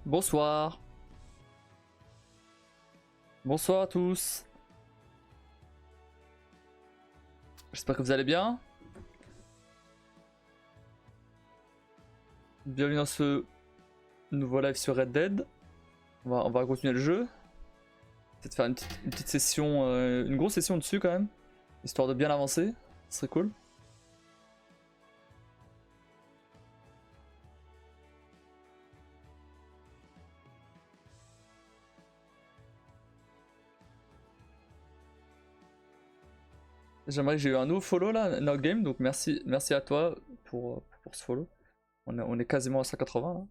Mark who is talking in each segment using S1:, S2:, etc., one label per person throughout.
S1: Bonsoir. Bonsoir à tous. J'espère que vous allez bien. Bienvenue dans ce nouveau live sur Red Dead. On va continuer le jeu. Peut-être faire une petite session, une grosse session dessus quand même. Histoire de bien avancer. Ce serait cool. J'aimerais que j'ai eu un nouveau follow là, No Game, donc merci à toi pour ce follow. On est quasiment à 180 là.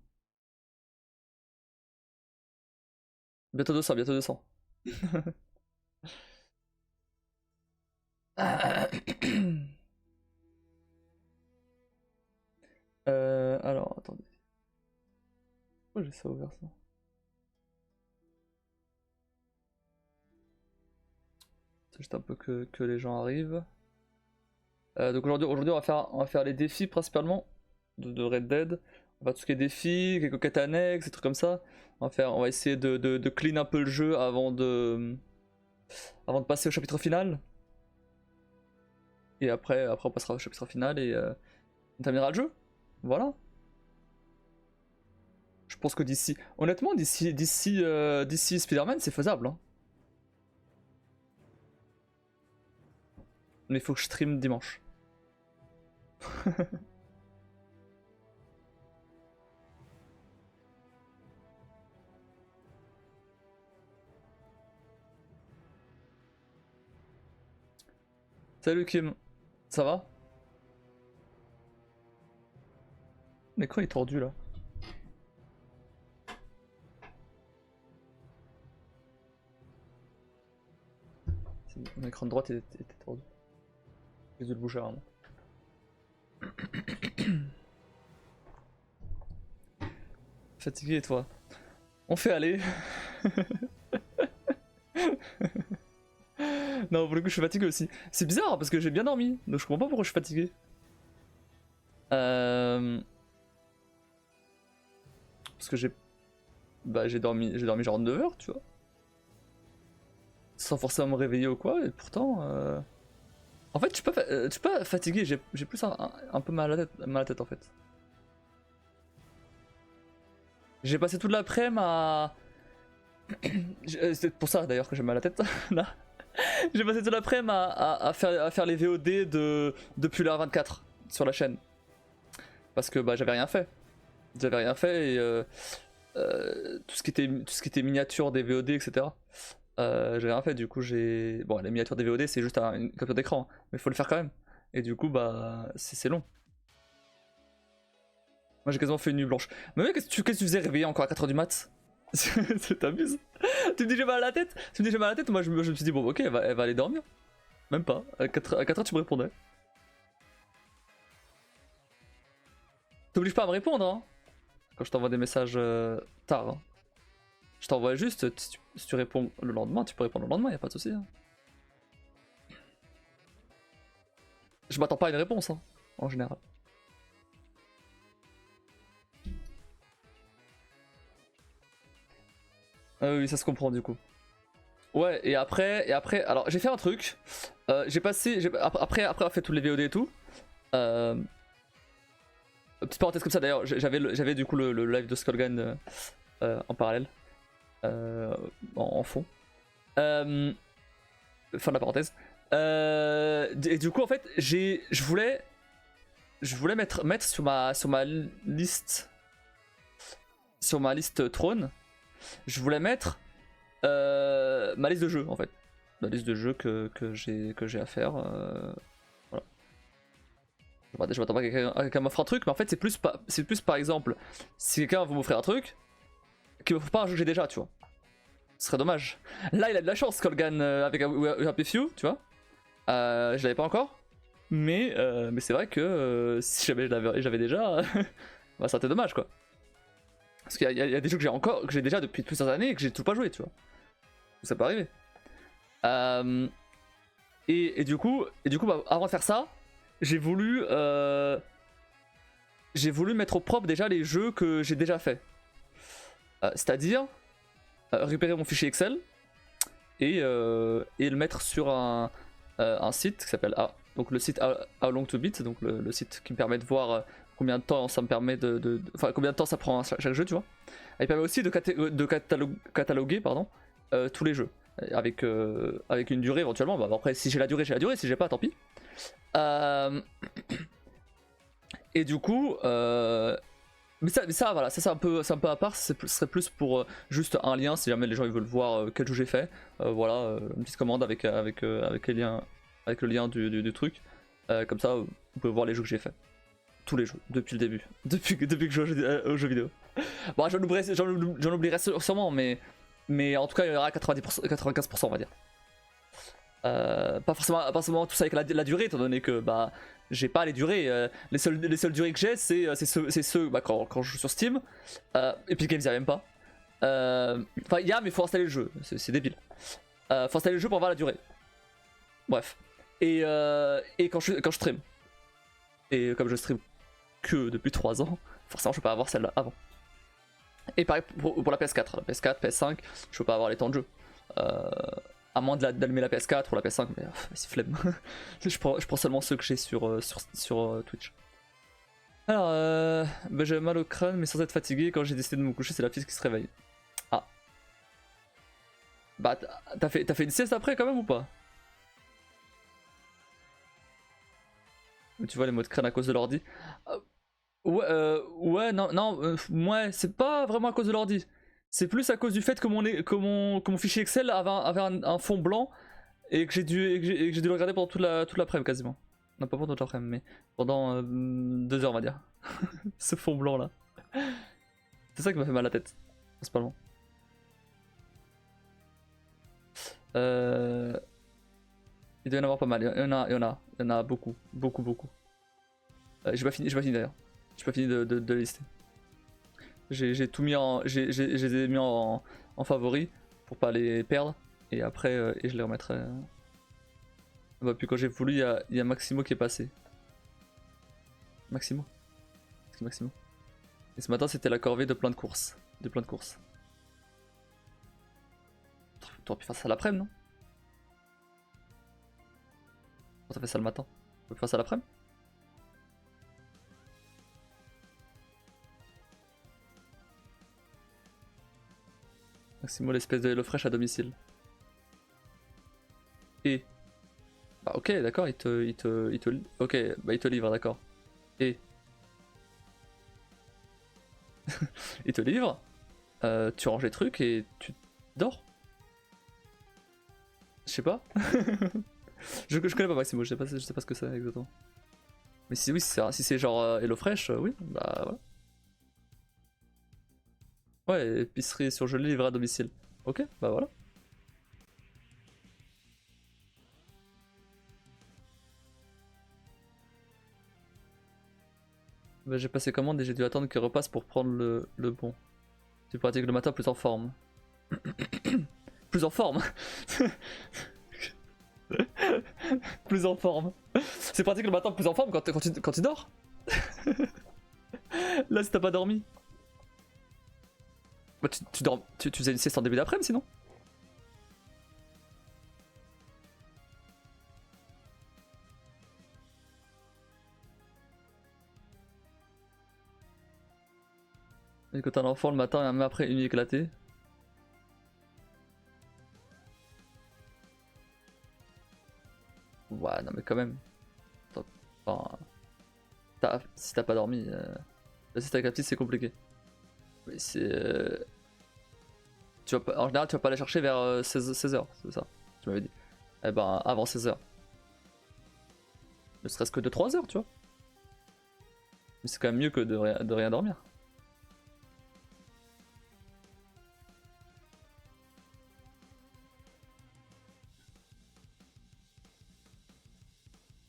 S1: Bientôt 200, bientôt 200. Alors, attendez. Pourquoi j'ai ça ouvert ça? C'est juste un peu que les gens arrivent. Donc aujourd'hui on va faire les défis principalement de Red Dead. On va tout ce qui est défis, quelques quêtes annexes, des trucs comme ça. On va essayer de clean un peu le jeu avant de passer au chapitre final. Et après on passera au chapitre final et on terminera le jeu. Voilà. Je pense que honnêtement d'ici Spider-Man c'est faisable. Hein. Mais il faut que je stream dimanche. Salut Kim, ça va? L'écran est tordu là. Mon écran de droite était tordu. J'ai dû le bouger vraiment. Fatigué et toi? On fait aller. Non, pour le coup, je suis fatigué aussi. C'est bizarre parce que j'ai bien dormi, donc je comprends pas pourquoi je suis fatigué. Parce que j'ai dormi genre 9 heures, tu vois. Sans forcément me réveiller ou quoi, et pourtant. En fait, je suis pas fatigué, j'ai plus un peu mal à la tête en fait. J'ai passé toute l'après-midi à. C'est pour ça d'ailleurs que j'ai mal à la tête là. J'ai passé toute l'après-midi à faire les VOD depuis l'heure 24 sur la chaîne. Parce que bah, j'avais rien fait. J'avais rien fait et tout ce qui était miniature des VOD, etc. J'avais rien fait, du coup j'ai. Bon, la miniature des VOD c'est juste une capture d'écran, hein, mais il faut le faire quand même. Et du coup, bah, c'est long. Moi j'ai quasiment fait une nuit blanche. Mais mec, qu'est-ce que tu faisais réveillé encore à 4h du mat? T'abuses. Tu me dis j'ai mal à la tête? Tu me dis j'ai mal à la tête? Moi je me suis dit, bon, ok, elle va aller dormir. Même pas. À 4h tu me répondais. T'obliges pas à me répondre, hein, quand je t'envoie des messages tard. Hein. Je t'envoie juste, si tu réponds le lendemain, tu peux répondre le lendemain, y a pas de soucis. Hein. Je m'attends pas à une réponse, hein, en général. Oui, ça se comprend du coup. Ouais, et après, alors j'ai fait un truc. Après avoir fait tous les VOD et tout. Petite parenthèse comme ça d'ailleurs, j'avais du coup le live de Skullgun en parallèle. En fond. Fin de la parenthèse. Et du coup, en fait, je voulais mettre sur ma liste. Sur ma liste trône, je voulais mettre ma liste de jeux en fait. La liste de jeux que j'ai à faire. Voilà. Je m'attends pas que quelqu'un m'offre un truc, mais en fait, c'est plus par exemple, si quelqu'un veut m'offrir un truc, qu'il m'offre pas un jeu que j'ai déjà, tu vois. Ce serait dommage. Là, il a de la chance, Colgan, avec Happy Few, tu vois. Je l'avais pas encore. Mais c'est vrai que si jamais j'avais déjà, bah, ça aurait été dommage, quoi. Parce qu'il y a des jeux que j'ai déjà depuis plusieurs années et que j'ai toujours pas joué, tu vois. Ça peut arriver. Et du coup bah, avant de faire ça, j'ai voulu mettre au propre déjà les jeux que j'ai déjà fait. C'est-à-dire récupérer mon fichier Excel et le mettre sur un site qui s'appelle donc le site How Long to Beat, donc le site qui me permet de voir combien de temps ça me permet enfin combien de temps ça prend chaque jeu, tu vois. Et il permet aussi de cataloguer pardon, tous les jeux avec une durée éventuellement. Bah, après si j'ai la durée, si j'ai pas tant pis. Et du coup mais ça voilà, ça c'est un peu à part, ce serait plus pour juste un lien si jamais les gens ils veulent voir quel jeu j'ai fait. Voilà, une petite commande avec les liens, avec le lien du truc. Comme ça, vous pouvez voir les jeux que j'ai fait. Tous les jeux, depuis le début. Depuis que je joue aux jeux vidéo. Bon, j'en oublierai sûrement, mais en tout cas, il y aura 90%, 95%, on va dire. Pas forcément tout ça avec la durée, étant donné que bah, j'ai pas les durées. Les seules durées que j'ai, c'est ceux bah, quand je joue sur Steam. Epic Games, y a même pas. Enfin, il y a, mais faut installer le jeu, c'est débile. Faut installer le jeu pour avoir la durée. Bref. Et quand je stream. Et comme je stream que depuis 3 ans, forcément je peux pas avoir celle-là avant. Et pareil pour la PS4. La PS4, PS5, je peux pas avoir les temps de jeu. À moins d'allumer la PS4 ou la PS5, mais c'est flemme. je prends seulement ceux que j'ai sur Twitch. Alors, bah, j'avais mal au crâne, mais sans être fatigué. Quand j'ai décidé de me coucher, c'est la fille qui se réveille. Ah. Bah, t'as fait une sieste après quand même ou pas? Tu vois les mots de crâne à cause de l'ordi. Ouais, non, ouais, c'est pas vraiment à cause de l'ordi. C'est plus à cause du fait que mon fichier Excel avait un fond blanc et que j'ai dû le regarder pendant toute l'après-midi quasiment. Non, pas pendant toute l'après-midi, mais pendant 2 heures, on va dire. Ce fond blanc là. C'est ça qui m'a fait mal à la tête, principalement. Il doit y en avoir pas mal, il y en a beaucoup, beaucoup. J'ai pas fini d'ailleurs. J'ai pas fini de lister. J'ai tout mis j'ai les ai mis en favori pour pas les perdre et après et je les remettrai. Bah puis quand j'ai voulu il y a Maximo qui est passé. Maximo. C'est Maximo. Et ce matin c'était la corvée de plein de courses. T'aurais pu faire ça l'après-midi, non? Pourquoi t'as fait ça le matin? T'aurais pu faire ça l'après-midi? Maximo l'espèce de Hello Fresh à domicile. Et bah ok, d'accord, ok, bah il te livre, d'accord. Et il te livre, tu ranges les trucs et tu dors. Je sais pas. je connais pas Maximo, je sais pas ce que c'est exactement. Mais si oui, si c'est genre HelloFresh, oui, bah voilà. Ouais, épicerie surgelée livrée à domicile. Ok, bah voilà. Bah, j'ai passé commande et j'ai dû attendre qu'il repasse pour prendre le bon. Tu pratiques le matin plus en forme. Plus en forme. Plus en forme. C'est pratique le matin plus en forme quand tu dors. Là si t'as pas dormi. Bah, tu faisais une sieste en début d'après-midi sinon. Et quand t'as un enfant le matin et même après une nuit éclatée. Ouais, non mais quand même. Enfin, si t'as pas dormi, la sieste avec la petite c'est compliqué. Mais c'est... en général tu vas pas aller chercher vers 16h, c'est ça, tu m'avais dit. Eh ben avant 16h. Ne serait-ce que de 3h, tu vois. Mais c'est quand même mieux que de rien dormir.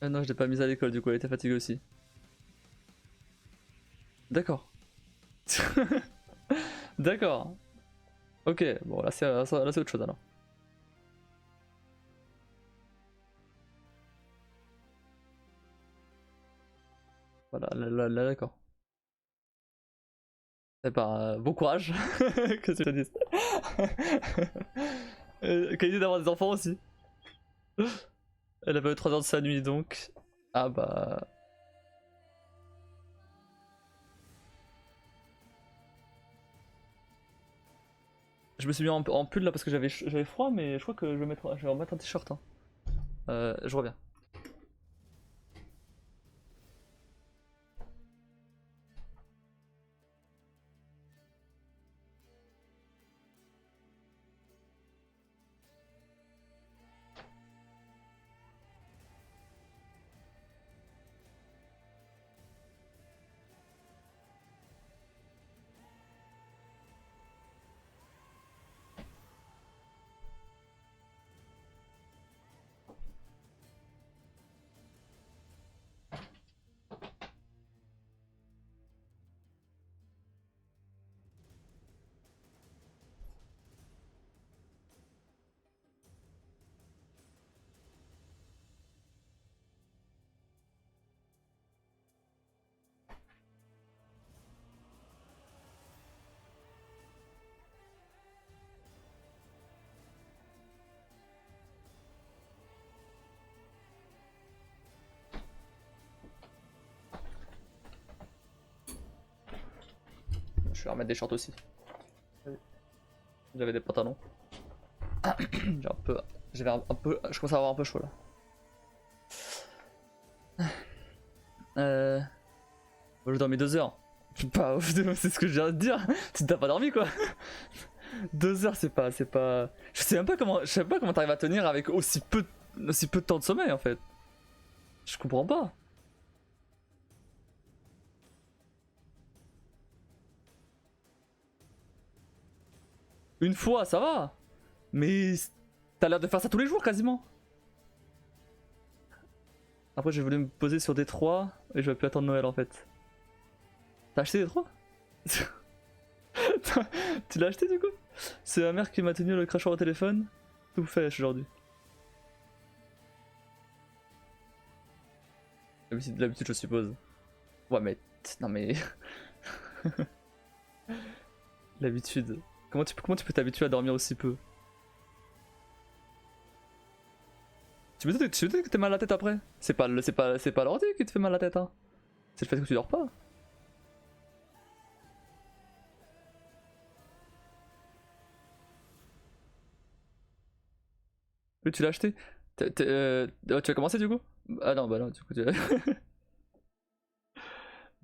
S1: Ah non, je l'ai pas mise à l'école du coup, elle était fatiguée aussi. D'accord. D'accord. Ok, bon là c'est autre chose alors. Voilà, là d'accord. Eh ben, bon courage. Que tu te dises. Quelle idée d'avoir des enfants aussi. Elle avait 3 heures de sa nuit donc. Ah bah. Je me suis mis en pull là parce que j'avais froid, mais je crois que je vais remettre un t-shirt. Hein. Je reviens. Je vais remettre des shorts aussi. J'avais des pantalons. J'ai un peu. J'avais un peu. Je commence à avoir un peu chaud là. J'ai dormi 2 heures. Pas ouf, c'est ce que je viens de dire. Tu t'as pas dormi quoi. 2 heures c'est pas. Je sais même pas comment t'arrives à tenir avec aussi peu de temps de sommeil en fait. Je comprends pas. Une fois ça va. Mais t'as l'air de faire ça tous les jours quasiment. Après j'ai voulu me poser sur D3 et je vais plus attendre Noël en fait. T'as acheté D3? Tu l'as acheté du coup? C'est ma mère qui m'a tenu le crachoir au téléphone. Tout fait aujourd'hui. L'habitude je suppose. Ouais mais... Non mais... L'habitude. Comment tu peux t'habituer à dormir aussi peu? Tu me dis que t'es mal à la tête après? C'est pas l'ordi qui te fait mal à la tête hein. C'est le fait que tu dors pas. Oui, tu l'as acheté. Tu as commencé du coup? Ah non, bah non, du coup, du coup,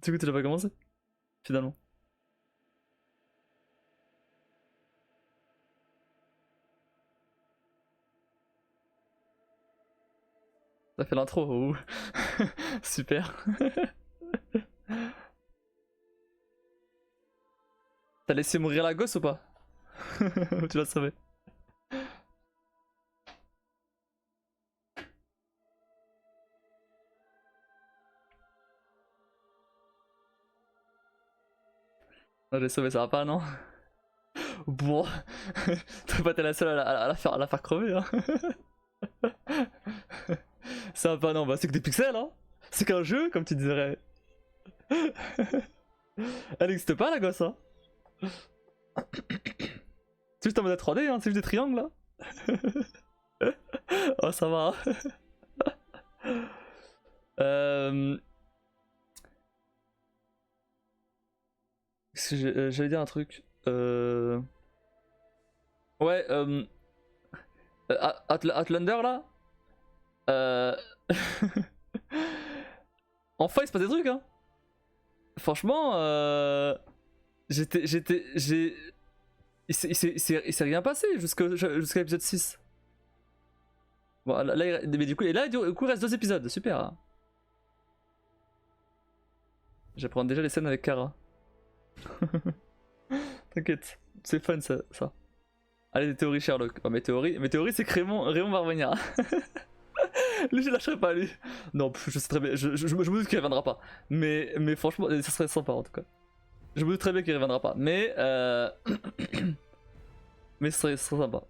S1: tu l'as pas commencé, finalement. T'as fait l'intro, ouh. Super. T'as laissé mourir la gosse ou pas? Tu la savais. Non, j'ai sauvé, ça va pas, non? Bon, t'as pas été la seule à la faire crever, hein. Ça va pas, non, bah c'est que des pixels, hein. C'est qu'un jeu, comme tu dirais. Elle n'existe pas, la gosse, hein. C'est juste en mode 3D, hein, c'est juste des triangles, là. Oh, ça va. euh... J'allais dire un truc. Ouais, Outlander là. Euh... Enfin, il se passe des trucs, hein. Franchement, j'ai. Il s'est rien passé jusqu'à l'épisode 6. Bon, mais du coup, il reste 2 épisodes, super. Hein. J'apprends déjà les scènes avec Kara. T'inquiète, c'est fun ça. Allez, des théories Sherlock. Oh, mes théories c'est que Raymond va revenir. Lui, je lâcherai pas, lui. Non, je sais très bien, je me doute qu'il reviendra pas. Mais franchement, ça serait sympa en tout cas. Je me doute très bien qu'il reviendra pas. Mais mais ce serait sympa.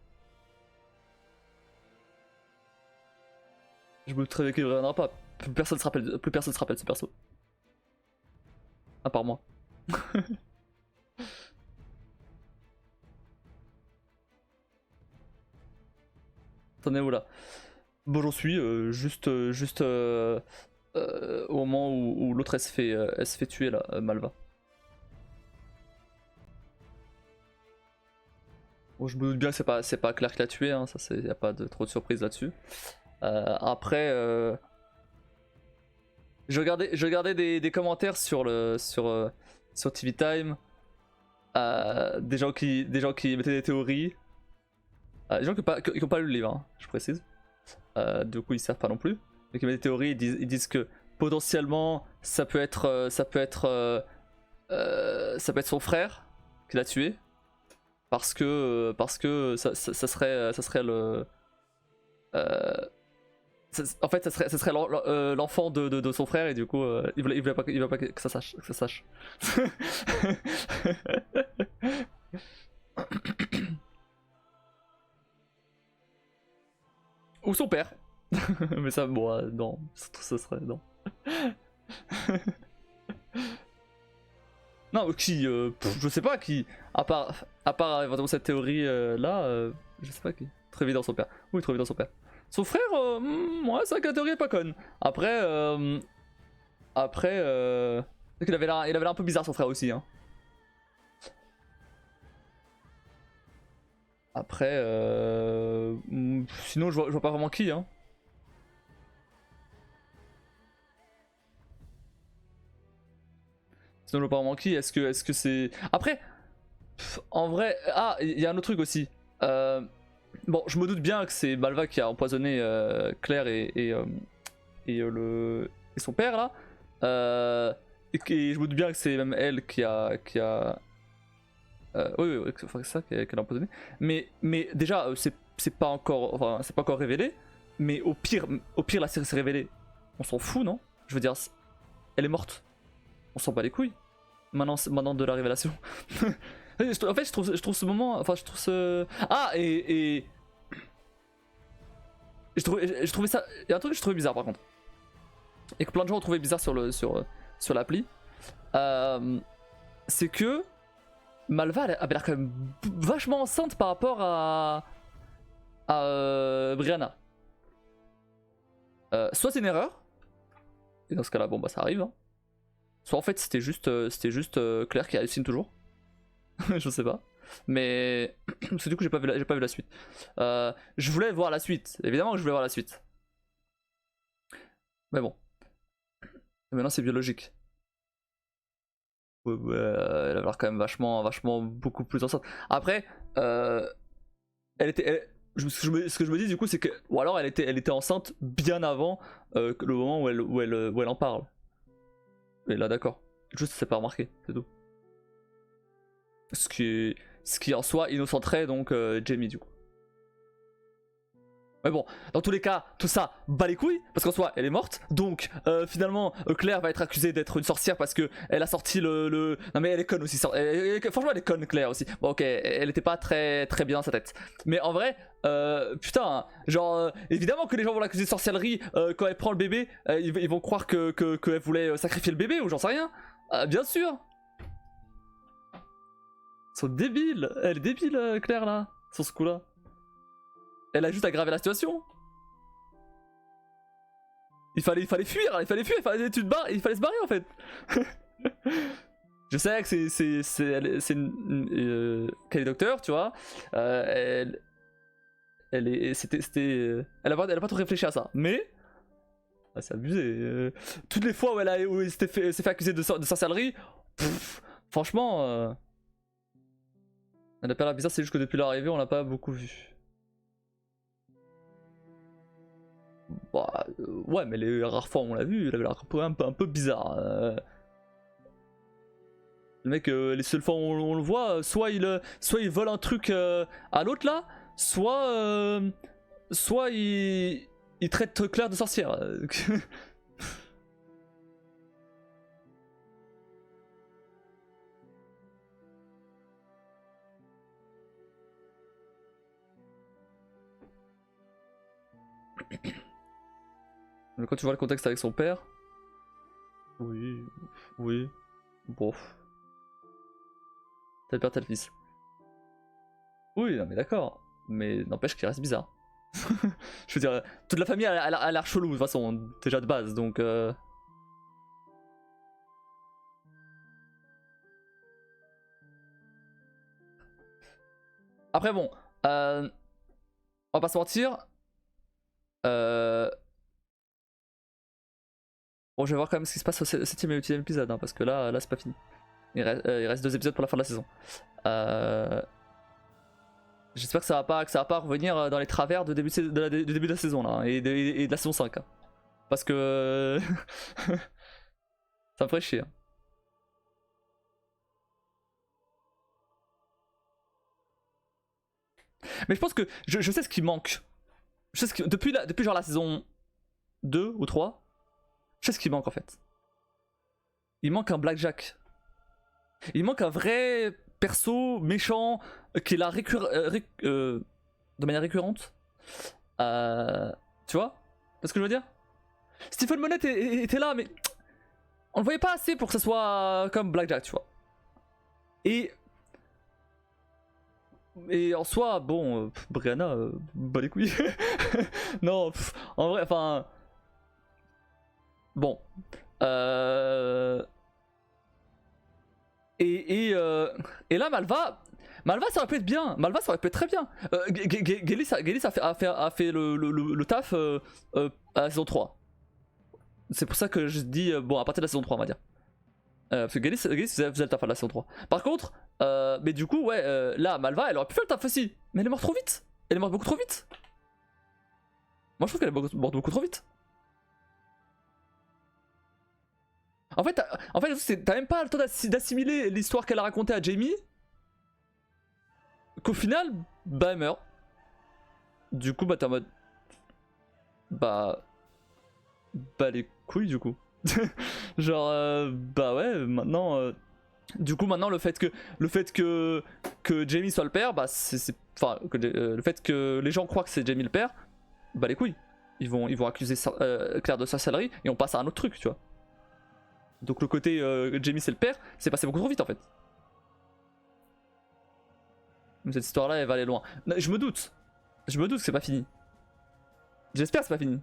S1: Je me doute très bien qu'il reviendra pas. Plus personne se rappelle de ce perso. À part moi. T'en es où là? Bon, j'en suis juste au moment où l'autre elle se fait tuer là, Malva. Bon, je me doute bien que c'est pas Claire qui l'a tué, hein, ça y a pas trop de surprise là-dessus. Après, je regardais des commentaires sur TV Time, des gens qui mettaient des théories, des gens qui ont pas lu le livre, hein, je précise. Du coup ils savent pas non plus. Mais qui mettent des théories, ils disent que potentiellement ça peut être son frère qui l'a tué parce que ça serait le en fait ça serait l'enfant de son frère et du coup il voulait pas que ça sache. Ou son père. Mais ça, bon, non, ça serait. Non. Non, qui, je sais pas qui, à part éventuellement cette théorie là, je sais pas qui. Très évident son père. Oui, trop évident son père. Son frère, ouais, c'est vrai que la théorie est pas conne. Après, il avait l'air un peu bizarre son frère aussi, hein. Après, sinon je vois pas vraiment qui, hein. Sinon je vois pas vraiment qui. Est-ce que c'est. Après, en vrai, ah, il y a un autre truc aussi. Bon, je me doute bien que c'est Malva qui a empoisonné Claire et son père là. Et je me doute bien que c'est même elle qui a oui, c'est ça qu'elle a empoisonné. Mais déjà, c'est pas encore, enfin, c'est pas encore révélé. Mais au pire la série s'est révélée. On s'en fout, non? Je veux dire, elle est morte. On s'en bat les couilles. Maintenant de la révélation. En fait, je trouve ce moment, enfin, je trouve ce. Ah, et je trouvais ça. Il y a un truc que je trouvais bizarre par contre. Et que plein de gens ont trouvé bizarre sur l'appli. C'est que Malva avait l'air quand même vachement enceinte par rapport à Brianna. Soit c'est une erreur, et dans ce cas-là, bon bah ça arrive. Hein. Soit en fait c'était juste Claire qui hallucine toujours. Je sais pas. Mais parce que du coup j'ai pas vu la suite. Je voulais voir la suite. Évidemment que je voulais voir la suite. Mais bon. Et maintenant c'est biologique. Ouais, elle avait l'air quand même vachement beaucoup plus enceinte. Après, elle était. Ce que je me dis du coup c'est que. Ou alors elle était enceinte bien avant le moment où elle en parle. Et là d'accord. Juste c'est pas remarqué, c'est tout. Ce qui en soi innocenterait donc Jamie du coup. Mais bon, dans tous les cas, tout ça bat les couilles, parce qu'en soi, elle est morte. Donc, finalement, Claire va être accusée d'être une sorcière parce que elle a sorti le. Non mais elle est conne aussi. Franchement, elle est conne, Claire aussi. Bon, ok, elle était pas très bien dans sa tête. Mais en vrai, putain, genre, évidemment que les gens vont l'accuser de sorcellerie quand elle prend le bébé. Ils vont croire qu'elle voulait sacrifier le bébé ou j'en sais rien. Bien sûr. Ils sont débiles. Elle est débile, Claire là, sur ce coup-là. Elle a juste aggravé la situation. Il fallait fuir, il fallait se barrer en fait. Je sais que c'est une Kelly Docteur, tu vois. Elle a pas trop réfléchi à ça, mais c'est abusé. Toutes les fois où elle s'est fait accuser de sorcellerie, franchement, elle a pas l'air bizarre. C'est juste que depuis l'arrivée, on l'a pas beaucoup vu. Bah, ouais, mais les rares fois où on l'a vu, il avait l'air un peu bizarre. Le mec, les seules fois où on le voit, soit il vole un truc à l'autre là, soit il traite Claire de sorcière. Mais quand tu vois le contexte avec son père, oui, bon, tel père tel fils. Oui, non mais d'accord, mais n'empêche qu'il reste bizarre. Je veux dire, toute la famille a l'air chelou de toute façon, déjà de base, donc... Après bon, on va pas se mentir. Bon, je vais voir quand même ce qui se passe au 7ème et 8ème épisode, hein, parce que là c'est pas fini. Il reste 2 épisodes pour la fin de la saison. J'espère que ça va pas revenir dans les travers du début de la saison là, hein, et de la saison 5. Hein. Parce que ça me ferait chier. Hein. Mais je pense que je sais ce qui manque. Je sais ce qui, depuis genre la saison 2 ou 3, je sais ce qui manque en fait. Il manque un Blackjack. Il manque un vrai perso méchant qui est là de manière récurrente. Tu vois ce que je veux dire? Stephen Monette était là, mais on le voyait pas assez pour que ça soit comme Blackjack, tu vois. Et en soi, bon, Brianna, bah les couilles. Non, en vrai, enfin... Bon. Et là, Malva, ça aurait pu être bien. Malva, ça aurait pu être très bien. Gelis a fait le taf à la saison 3. C'est pour ça que je dis, bon, à partir de la saison 3, on va dire. Parce que Gelis faisait le taf à la saison 3. Par contre, mais du coup, ouais, là, Malva, elle aurait pu faire le taf aussi. Mais elle est morte trop vite. Elle est morte beaucoup trop vite. Moi, je trouve qu'elle est morte beaucoup trop vite. En fait, t'as même pas le temps d'assimiler l'histoire qu'elle a racontée à Jamie. Qu'au final, bah elle meurt. Du coup, bah t'es en mode... Bah les couilles du coup. Genre, bah ouais, maintenant... Du coup, maintenant, le fait que Jamie soit le père, bah c'est... Enfin, le fait que les gens croient que c'est Jamie le père, bah les couilles. Ils vont accuser Claire de sorcellerie et on passe à un autre truc, tu vois. Donc le côté Jamie c'est le père, c'est passé beaucoup trop vite en fait. Cette histoire-là, elle va aller loin. Je me doute que c'est pas fini. J'espère que c'est pas fini.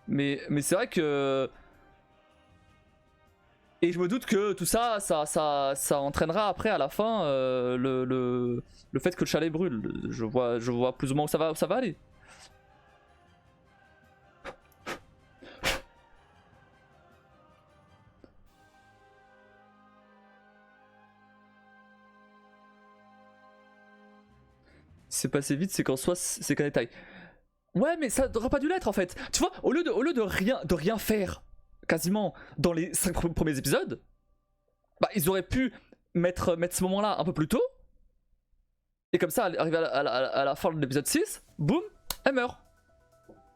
S1: mais c'est vrai que... Et je me doute que tout ça entraînera après à la fin le fait que le chalet brûle. Je vois plus ou moins où ça va aller. C'est passé vite, c'est qu'en soi, c'est qu'un détail. Ouais, mais ça n'aurait pas dû l'être en fait. Tu vois, au lieu de rien faire, quasiment, dans les 5 premiers épisodes, bah ils auraient pu mettre ce moment-là un peu plus tôt. Et comme ça, arriver à la fin de l'épisode 6, boum, elle meurt.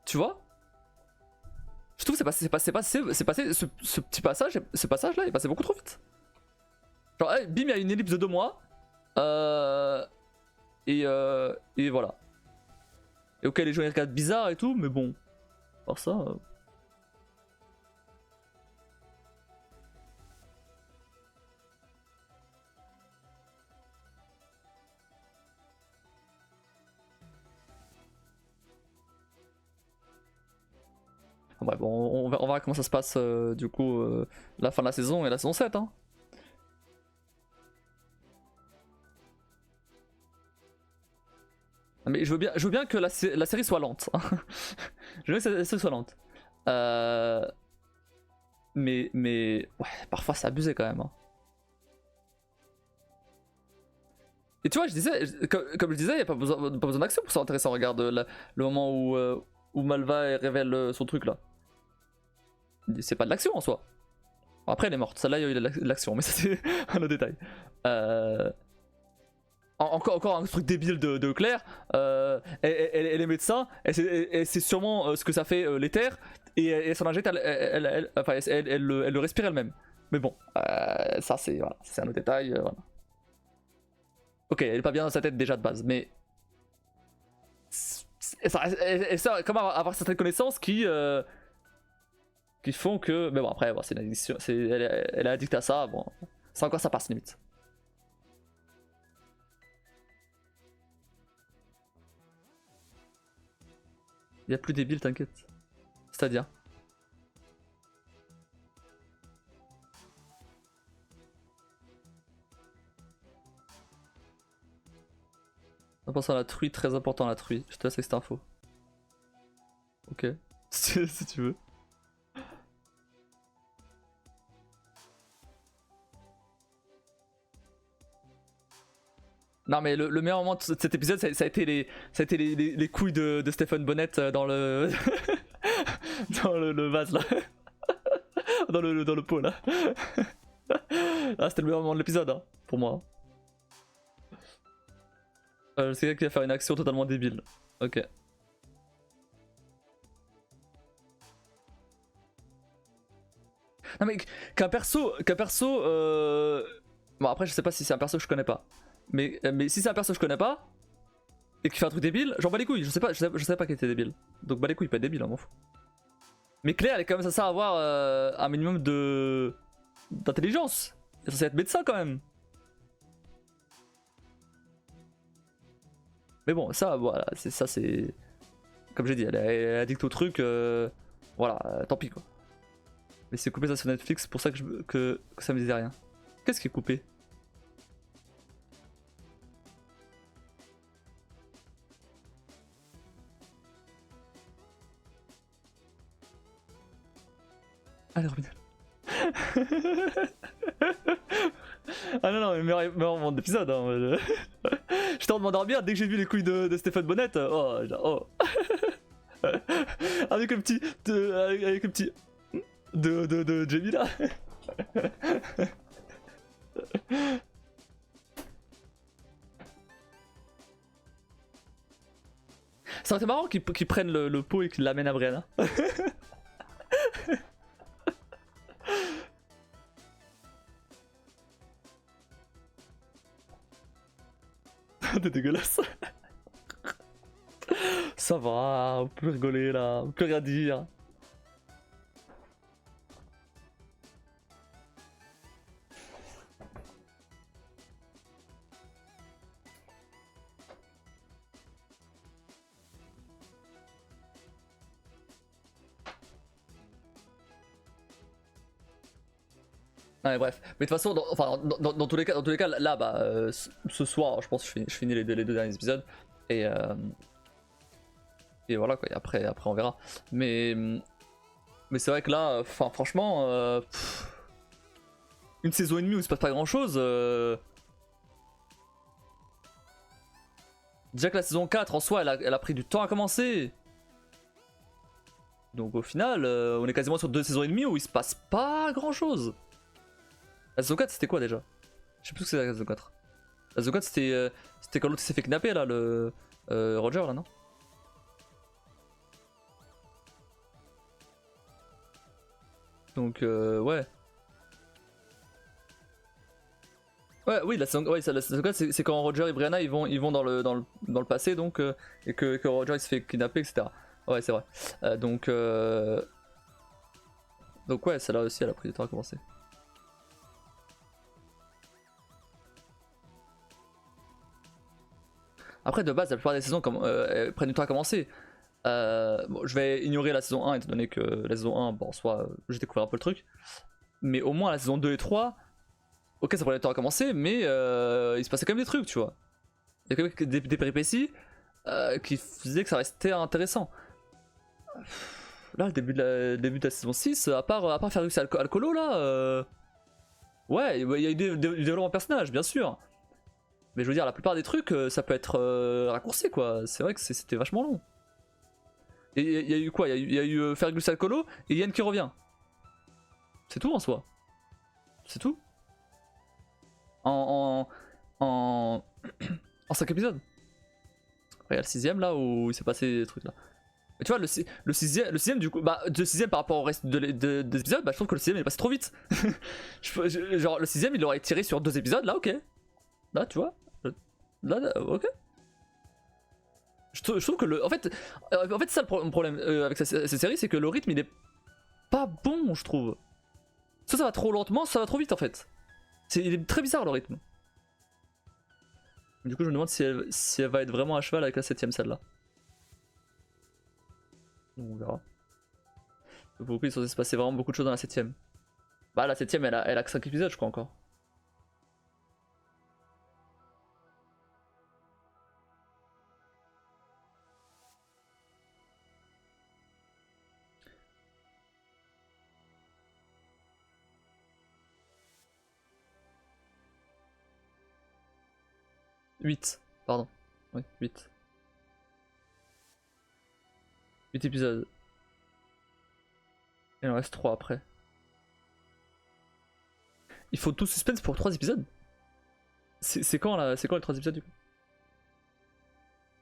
S1: Tu vois? Je trouve que ce petit passage, ce passage-là, il est passé beaucoup trop vite. Genre, bim, il y a une ellipse de 2 mois. Et voilà. Et ok, les gens ils regardent bizarre et tout, mais bon. Alors ça. Bref, on verra comment ça se passe du coup la fin de la saison et la saison 7. Hein. Mais je veux bien que la série soit lente. Je veux bien que la série soit lente. Mais ouais, parfois c'est abusé quand même. Hein. Et tu vois, je disais, comme je disais, il n'y a pas besoin d'action pour s'intéresser. Regarde le moment où Malva révèle son truc là. C'est pas de l'action en soi. Après, elle est morte. Celle-là, il y a eu de l'action, mais ça c'est un autre détail. Encore un truc débile de Claire. Elle est médecin. Elle sait sûrement ce que ça fait l'éther. Et elle s'en injecte. Elle le respire elle-même. Mais bon, ça c'est voilà, un autre détail. Voilà. Ok, elle est pas bien dans sa tête déjà de base, mais ça comment avoir certaines connaissances qui font que. Mais bon, après, bon, c'est une addiction. Elle est addicte à ça. Bon, c'est encore ça passe limite. Y a plus débile, t'inquiète. C'est-à-dire. En pensant à la truie, très important la truie. Je te laisse avec cette info. Ok. Si tu veux. Non mais le meilleur moment de cet épisode ça a été les couilles de Stephen Bonnet dans le dans le vase là. dans le pot là. Ah c'était le meilleur moment de l'épisode hein, pour moi. C'est quelqu'un qui va faire une action totalement débile. Ok. Non mais qu'un perso bon après je sais pas si c'est un perso que je connais pas. Mais si c'est un perso que je connais pas et qui fait un truc débile, j'en bats les couilles, je sais pas qu'il était débile. Donc bats les couilles, pas débile, on m'en fout. Mais Claire elle est quand même censée avoir un minimum d'intelligence. Elle est censée être médecin quand même. Mais bon, ça voilà, c'est. Comme j'ai dit, elle est addict au truc, voilà, tant pis quoi. Mais c'est coupé ça sur Netflix, pour ça que ça me disait rien. Qu'est-ce qui est coupé? Allez, Robin. Ah non, non, mais meilleur moment d'épisode. Hein. J'étais en train de m'endormir dès que j'ai vu les couilles de Stéphane Bonnet. Oh, oh. Avec le petit. Avec le petit. De Jamie là. Ça aurait été marrant qu'ils prennent le pot et qu'ils l'amènent à Brianna. T'es dégueulasse. Ça va, on peut rigoler là, on peut rien dire. Ouais, bref, mais de toute façon, dans tous les cas, là, bah, ce soir, je pense que je finis les deux derniers épisodes et voilà quoi. Et après, on verra. Mais c'est vrai que là, enfin, franchement, une saison et demie où il se passe pas grand chose. Déjà que la saison 4 en soi, elle a pris du temps à commencer. Donc au final, on est quasiment sur 2 saisons et demie où il se passe pas grand chose. La saison 4 c'était quoi déjà? Je sais plus ce que c'est la saison 4. La saison 4 c'était quand l'autre s'est fait kidnapper là, le Roger là, non? Donc ouais. Ouais, oui, la saison 4 c'est quand Roger et Brianna ils vont dans le passé donc et que Roger il se fait kidnapper etc. Ouais c'est vrai. Donc ouais, celle-là aussi elle a pris du temps à commencer. Après, de base, la plupart des saisons prennent du temps à commencer. Bon, je vais ignorer la saison 1 étant donné que la saison 1, bon, soit j'ai découvert un peu le truc. Mais au moins la saison 2 et 3, ok, ça prenait du temps à commencer, mais il se passait quand même des trucs, tu vois. Il y a quand même des péripéties qui faisaient que ça restait intéressant. Là, le début de la saison 6, à part Fergus Alcolo, là, ouais, il y a eu du développement de personnage, bien sûr. Mais je veux dire, la plupart des trucs, ça peut être raccourci quoi. C'est vrai que c'était vachement long. Et il y a eu quoi? Il y a eu Fergus Alcolo et Yann qui revient. C'est tout en soi. C'est tout. En 5 épisodes. Après, il y a le 6ème là où il s'est passé des trucs là. Mais tu vois, le sixième du coup, bah, le 6ème par rapport au reste des épisodes, bah, je trouve que le 6ème il est passé trop vite. Genre, le 6ème il aurait tiré sur 2 épisodes, là, ok. Là, tu vois. Là, ok. Je trouve que en fait c'est ça le problème avec cette série, c'est que le rythme il est pas bon, je trouve. Soit ça va trop lentement, soit ça va trop vite en fait. Il est très bizarre le rythme. Du coup, je me demande si elle va être vraiment à cheval avec la 7ème celle-là. Donc on verra. Beaucoup, ils sont censés se passer vraiment beaucoup de choses dans la 7ème. Bah la 7ème elle a que 5 épisodes je crois encore. Huit, pardon. Oui, 8. 8 épisodes. Il en reste 3 après. Il faut tout suspense pour 3 épisodes. C'est quand là, c'est quand les 3 épisodes du coup?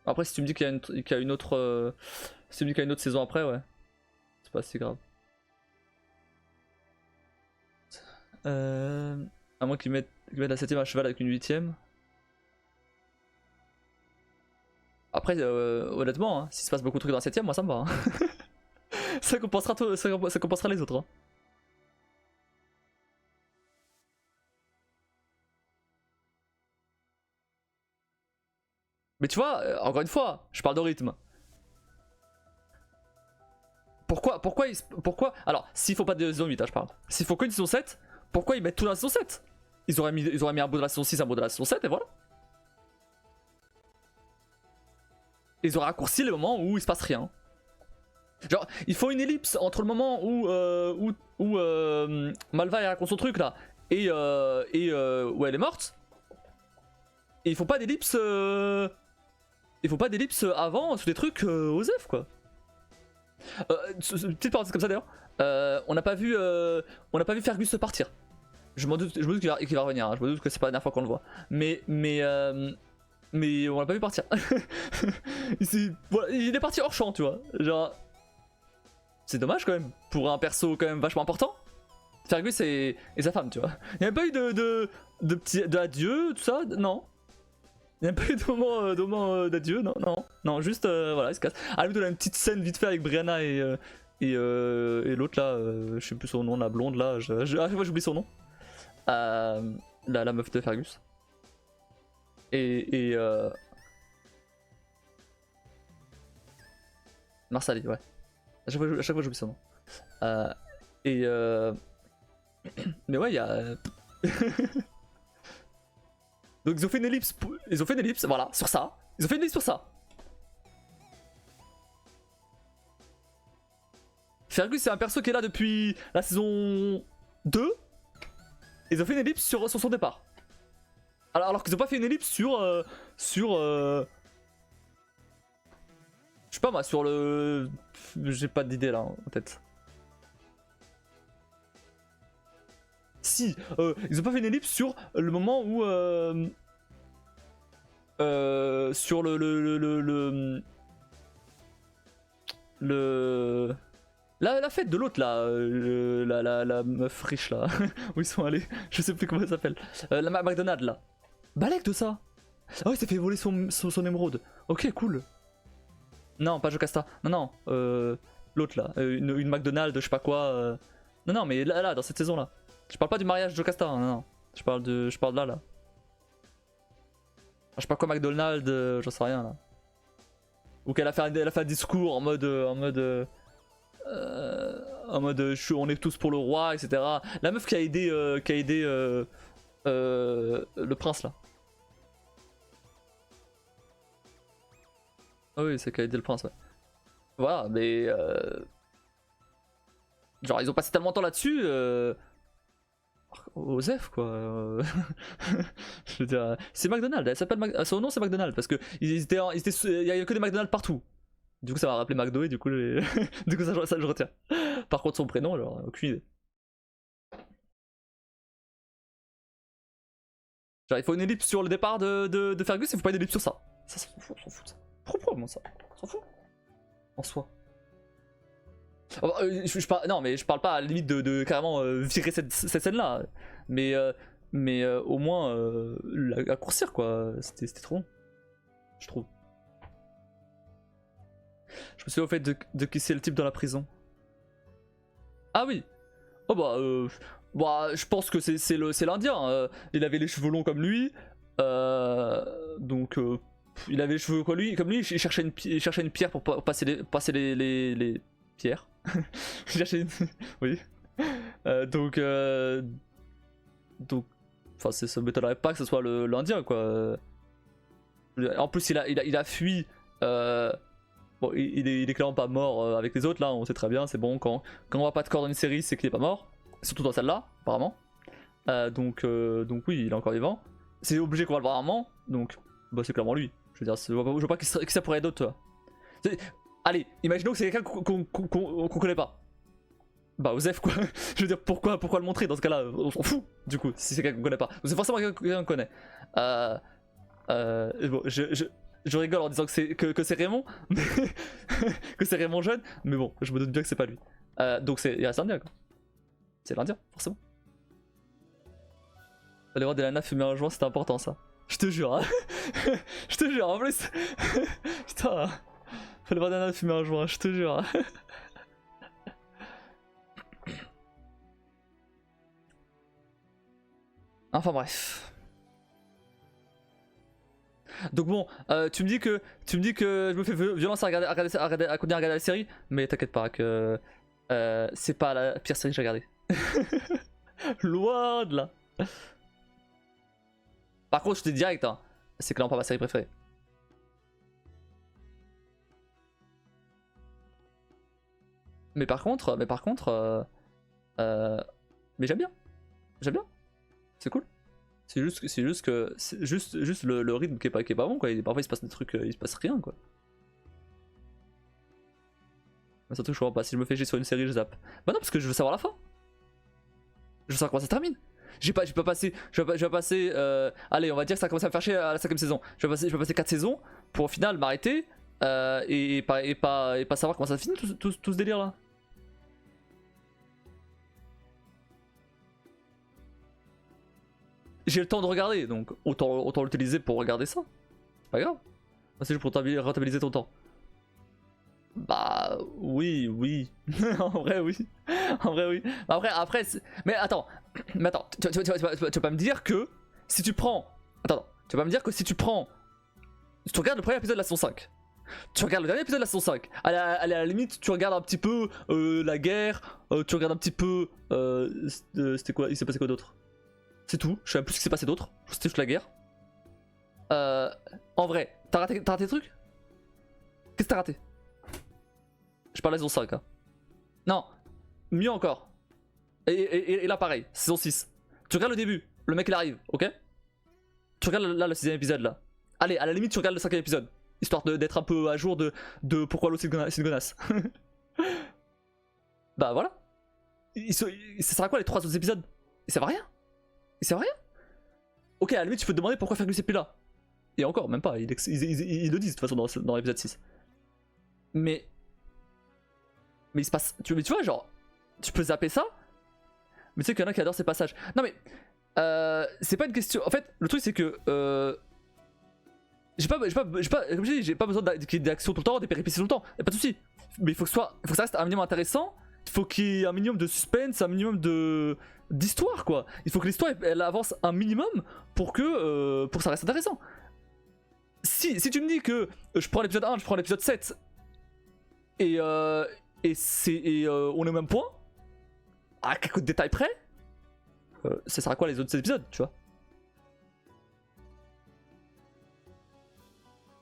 S1: Après si tu me dis qu'il y a une autre si tu me dis qu'il y a une autre saison après, ouais. C'est pas si grave. À moins qu'ils mettent la 7ème à cheval avec une 8ème. Après honnêtement, hein, s'il se passe beaucoup de trucs dans la 7ème, moi ça me va. Hein. ça compensera les autres. Hein. Mais tu vois, encore une fois, je parle de rythme. Pourquoi alors, s'il faut pas de saison 8, hein, je parle. S'il faut qu'une saison 7, pourquoi ils mettent tout dans la saison 7? Ils auraient mis un bout de la saison 6, un bout de la saison 7 et voilà. Ils auraient raccourci les moments où il se passe rien. Genre, il faut une ellipse entre le moment où Malva raconte son truc là et où elle est morte. Et il faut pas d'ellipse. Il faut pas d'ellipse avant sur des trucs OSEF quoi. Petite parenthèse comme ça d'ailleurs. On n'a pas vu Fergus partir. Je me doute qu'il va revenir. Hein. Je me doute que c'est pas la dernière fois qu'on le voit. Mais on l'a pas vu partir. il est parti hors champ, tu vois. Genre, c'est dommage quand même pour un perso quand même vachement important. Fergus et sa femme, tu vois. Il n'y a pas eu de adieu, tout ça, non. Il n'y a pas eu de moment d'adieu, non, juste voilà, il se casse. Ah, lui, on a une petite scène vite fait avec Brianna et l'autre là, je sais plus son nom, la blonde là, moi j'oublie son nom. La meuf de Fergus. Et Marsali, ouais. À chaque fois j'oublie son nom. Mais ouais, il y a. Donc ils ont fait une ellipse, voilà, sur ça. Ils ont fait une ellipse sur ça. Fergus c'est un perso qui est là depuis la saison 2. Ils ont fait une ellipse sur son départ. Alors qu'ils ont pas fait une ellipse sur je sais pas moi, sur le... J'ai pas d'idée là en tête. Si, ils ont pas fait une ellipse sur le moment où sur la fête de l'autre là, la meuf riche là, où ils sont allés, je sais plus comment elle s'appelle, la McDonald's là. Balèque de ça. Ah oui, il s'est fait voler son émeraude. Ok, cool. Non, pas Jocasta. Non, l'autre là, une McDonald's, je sais pas quoi. Non, mais là, dans cette saison là. Je parle pas du mariage de Jocasta, hein, non. Je parle de là. Je sais pas quoi McDonald's, j'en sais rien là. Ou qu'elle a fait un discours en mode on est tous pour le roi, etc. La meuf qui a aidé le prince là. Ah oui, c'est qui a aidé le prince, ouais. Voilà, mais genre ils ont passé tellement de temps là-dessus. Osef quoi. Je veux dire, c'est McDonald's, elle s'appelle son nom c'est McDonald's parce que il y a que des McDonald's partout. Du coup ça m'a rappelé McDo et du coup, du coup ça je retiens. Par contre son prénom, genre aucune idée. Genre il faut une ellipse sur le départ de Fergus, il faut pas une ellipse sur ça. Ça s'en fout. Trop probablement ça. On s'en fout. En soi. Non mais je parle pas à la limite de carrément virer cette scène là. Mais au moins la raccourcir quoi. C'était trop long. Je trouve. Je me souviens au fait de qui c'est le type dans la prison. Ah oui. Oh bah je pense que c'est l'Indien. Il avait les cheveux longs comme lui. Donc il avait les cheveux quoi lui, comme lui, il cherchait il cherchait une pierre pour passer les pierres. Il cherchait une... oui. Donc, enfin, ça m'étonnerait pas que ce soit l'Indien quoi. En plus, il a fui. Bon, il est clairement pas mort avec les autres là, on sait très bien, c'est bon. Quand on voit pas de corps dans une série, c'est qu'il est pas mort. Surtout dans celle-là, apparemment. Donc oui, il est encore vivant. C'est obligé qu'on va le voir à un moment, donc bah, c'est clairement lui. Je veux dire, je vois pas qui ça pourrait être d'autre, toi. Allez, imaginons que c'est quelqu'un qu'on connaît pas. Bah, Osef quoi. Je veux dire, pourquoi le montrer dans ce cas-là? On s'en fout, du coup, si c'est quelqu'un qu'on connaît pas. C'est forcément quelqu'un qu'on connaît. Bon, je rigole en disant que c'est Raymond, que c'est Raymond jeune, mais bon, je me doute bien que c'est pas lui. Donc il reste l'Indien quoi. C'est l'Indien, forcément. Aller voir des nanas fumer un joint, c'est important ça. Je te jure, hein. Je te jure, en plus. Putain. Fallait voir des nanas fumer un joint, je te jure. Hein. Enfin bref. Donc bon, tu me dis que je me fais violence à continuer à regarder la série, mais t'inquiète pas que c'est pas la pire série que j'ai regardée. Loin de là. Par contre, je te dis direct, hein, c'est clairement pas ma série préférée. Mais par contre, mais j'aime bien, c'est cool. C'est juste que le rythme qui est pas bon quoi. Parfois il se passe des trucs, il se passe rien quoi. Mais surtout que je comprends pas, si je me fais chier sur une série je zappe. Bah non parce que je veux savoir la fin. Je veux savoir comment ça se termine. Je vais pas passer allez on va dire que ça commence à me faire chier à la 5ème saison. Je vais passer 4 saisons pour au final m'arrêter et pas savoir comment ça finit tout ce délire là. J'ai le temps de regarder, donc autant l'utiliser pour regarder ça. C'est pas grave. C'est juste pour rentabiliser ton temps. Bah oui. En vrai oui. Après mais attends. Tu vas pas me dire que si tu prends... Attends, tu vas pas me dire que si tu prends... Tu regardes le premier épisode de la saison 5. Tu regardes le dernier épisode de la saison 5. À la limite, tu regardes un petit peu la guerre. Tu regardes un petit peu... C'était quoi? Il s'est passé quoi d'autre? C'est tout, je sais même plus ce qui s'est passé d'autre. C'était juste la guerre. En vrai, t'as raté des trucs? Qu'est-ce que t'as raté? Je parle de la saison 5. Hein. Non, mieux encore. Et là pareil, saison 6. Tu regardes le début, le mec il arrive, ok? Tu regardes là le 6ème épisode là. Allez, à la limite tu regardes le 5ème épisode. Histoire d'être un peu à jour de pourquoi l'autre c'est une gonasse. Bah voilà. Ça sert à quoi les 3 autres épisodes? Ils servent à rien. Ils servent à rien. Ok, à la limite tu peux te demander pourquoi Fergus est plus là. Et encore, même pas, ils le disent de toute façon dans l'épisode 6. Mais il se passe... Tu vois, genre, tu peux zapper ça. Mais tu sais qu'il y en a qui adorent ces passages. Non mais, c'est pas une question... En fait, le truc c'est que... comme je dis, j'ai pas besoin d'action tout le temps, des péripéties tout le temps. Y'a pas de soucis. Mais il faut que ça reste un minimum intéressant. Il faut qu'il y ait un minimum de suspense, un minimum d'histoire quoi. Il faut que l'histoire elle avance un minimum pour que ça reste intéressant. Si tu me dis que je prends l'épisode 1, je prends l'épisode 7 et on est au même point, à quelques détails près, ça sert à quoi les autres épisodes, tu vois?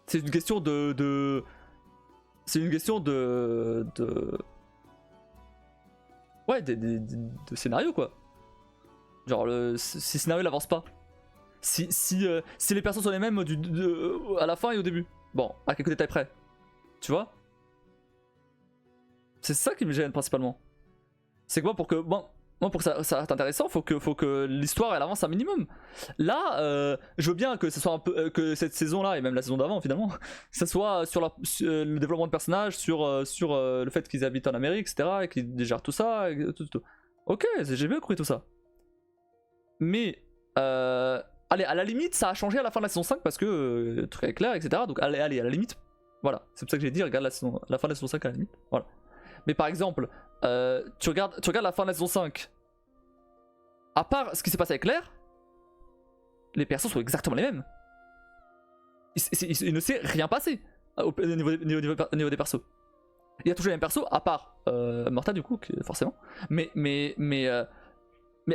S1: C'est une question c'est une question ouais, de scénario quoi. Genre, si le scénario n'avance pas. Si les personnes sont les mêmes à la fin et au début. Bon, à quelques détails près. Tu vois? C'est ça qui me gêne principalement. C'est que moi, pour que ça reste intéressant, faut que l'histoire elle avance un minimum. Là, je veux bien que ce soit un peu que cette saison-là et même la saison d'avant finalement, ça soit sur le développement de personnages, sur le fait qu'ils habitent en Amérique, etc. et qu'ils gèrent tout ça, tout. Ok, j'ai bien compris tout ça. Mais allez, à la limite, ça a changé à la fin de la saison 5 parce que très clair, etc. Donc allez, à la limite, voilà. C'est pour ça que j'ai dit, regarde la fin de la saison 5 à la limite. Voilà. Mais par exemple, tu regardes la fin de la saison 5. À part ce qui s'est passé avec Claire, les persos sont exactement les mêmes. il ne s'est rien passé au niveau des persos. Il y a toujours les mêmes persos, à part Morta du coup, forcément. Mais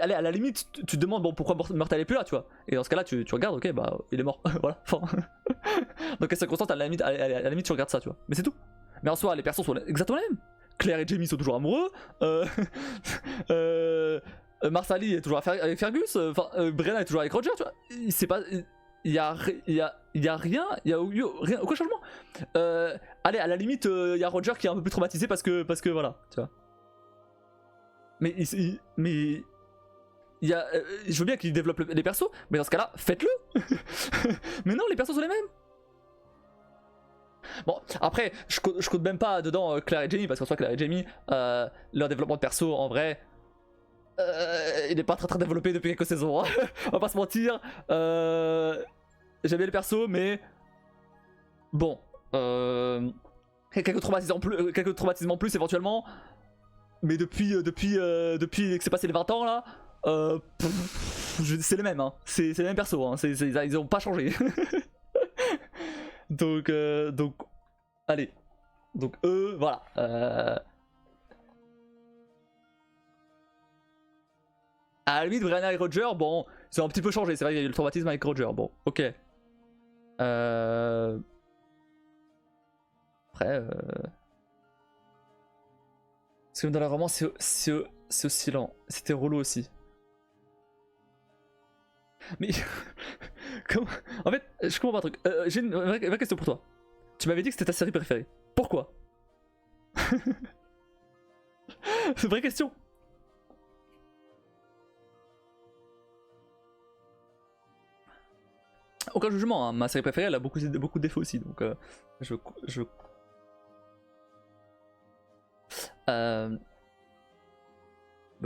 S1: allez, à la limite, tu te demandes bon, pourquoi Morta est plus là, tu vois. Et dans ce cas-là, tu regardes, ok, bah il est mort. Voilà. Enfin, dans quelle circonstance, à la limite, tu regardes ça, tu vois. Mais c'est tout. Mais en soi, les persos sont exactement les mêmes. Claire et Jamie sont toujours amoureux. Marsali est toujours avec Fergus. Brenna est toujours avec Roger, tu vois. C'est pas. Il y a rien, il y a eu rien, aucun changement. Allez, à la limite, il y a Roger qui est un peu plus traumatisé parce que voilà, tu vois. Mais il y a, je veux bien qu'il développe les persos, mais dans ce cas-là, faites-le. Mais non, les persos sont les mêmes. Bon, après, je compte même pas dedans Claire et Jamie, parce qu'en soi, Claire et Jamie, leur développement de perso, en vrai, il n'est pas très développé depuis quelques saisons. Hein. On va pas se mentir. J'aime bien les persos, mais bon, quelques traumatismes en plus éventuellement. Mais depuis que c'est passé les 20 ans là, c'est les mêmes, hein. C'est les mêmes persos, hein. Ils ont pas changé. donc, allez. Donc eux, voilà. À la limite, Brianna et Roger, bon, ils ont un petit peu changé. C'est vrai qu'il y a eu le traumatisme avec Roger. Bon, ok. Après, parce que dans le roman, c'est aussi lent. C'était relou aussi. Mais comment... En fait, je comprends pas un truc. J'ai une vraie question pour toi. Tu m'avais dit que c'était ta série préférée. Pourquoi? C'est une vraie question. Aucun jugement, hein. Ma série préférée, elle a beaucoup de défauts aussi, donc bah, je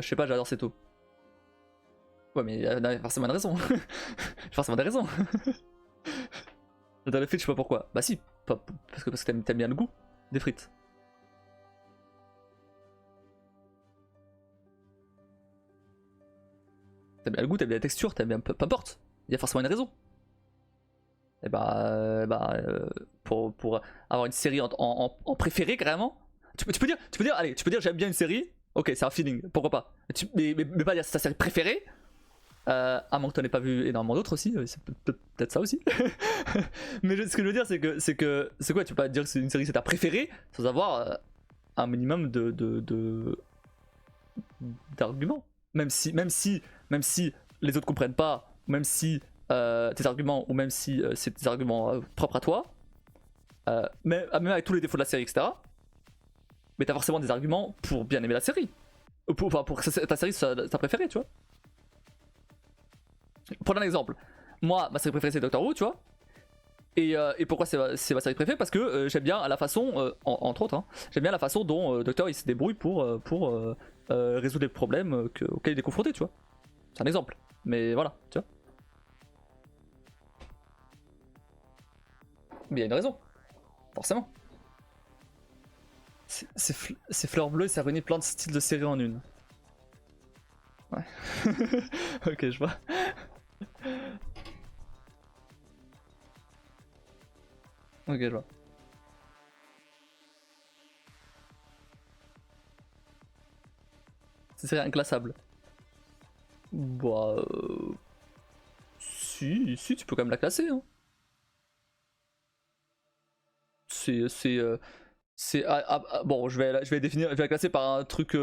S1: sais pas, j'adore Seto. Ouais, mais il y a forcément une raison. Forcément des raisons. J'adore les frites, je sais pas pourquoi. Bah si, parce que t'aimes bien le goût des frites. T'aimes bien le goût, t'aimes bien la texture, t'aimes bien... Peu importe, il y a forcément une raison. Et pour avoir une série en préféré carrément, tu peux dire j'aime bien une série, ok c'est un feeling, pourquoi pas. Mais pas dire c'est ta série préférée, à moins que tu n'en aies pas vu énormément d'autres aussi, c'est peut-être ça aussi. Mais ce que je veux dire c'est que c'est quoi, tu peux pas dire que c'est une série c'est ta préférée sans avoir un minimum d'arguments. Même si les autres comprennent pas, même si tes arguments, ou même si c'est tes arguments propres à toi, même avec tous les défauts de la série, etc. Mais t'as forcément des arguments pour bien aimer la série. Pour que ta série soit ta préférée, tu vois. Prenons un exemple. Moi, ma série préférée c'est Doctor Who, tu vois. Et pourquoi c'est ma série préférée? Parce que j'aime bien la façon, entre autres, hein, j'aime bien la façon dont Doctor il se débrouille pour résoudre les problèmes auxquels il est confronté, tu vois. C'est un exemple. Mais voilà, tu vois. Mais il y a une raison, forcément. C'est Fleur Bleue et ça réunit plein de styles de séries en une. Ouais. Ok, je vois. Ok, je vois. C'est inclassable. Bah... Si, tu peux quand même la classer, hein. Bon, je vais la classer par un truc,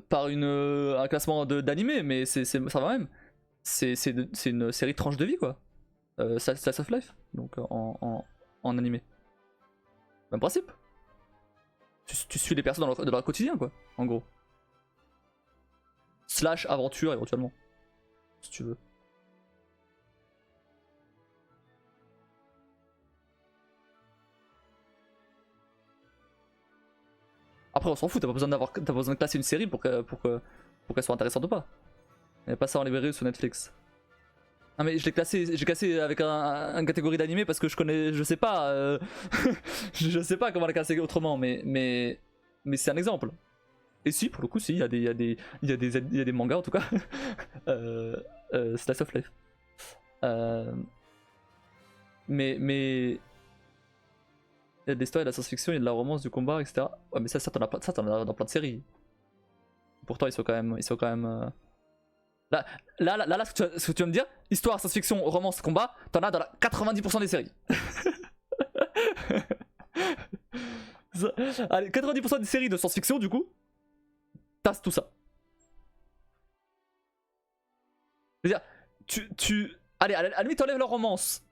S1: par un classement d'animé, mais ça va même. C'est une série tranche de vie quoi. Slice of life, donc en animé. Même principe. Tu suis les personnes dans leur quotidien quoi, en gros. Slash aventure éventuellement, si tu veux. Après on s'en fout, t'as pas besoin de classer une série pour qu'elle soit intéressante ou pas. Il n'y a pas ça en librairie ou sur Netflix. Ah mais j'ai classé avec une catégorie d'animé parce que je sais pas, je sais pas comment la classer autrement, mais c'est un exemple. Et si, pour le coup, si, il y a des mangas en tout cas, Slice of Life. mais. Il y a de l'histoire, il y a de la science-fiction, il y a de la romance, du combat, etc. Ouais, mais ça t'en as dans plein de séries. Pourtant, ils sont quand même. Là, ce que tu vas me dire, histoire, science-fiction, romance, combat, t'en as dans 90% des séries. Allez, 90% des séries de science-fiction, du coup, t'as tout ça. Je veux dire, allez, à la limite, t'enlèves la romance.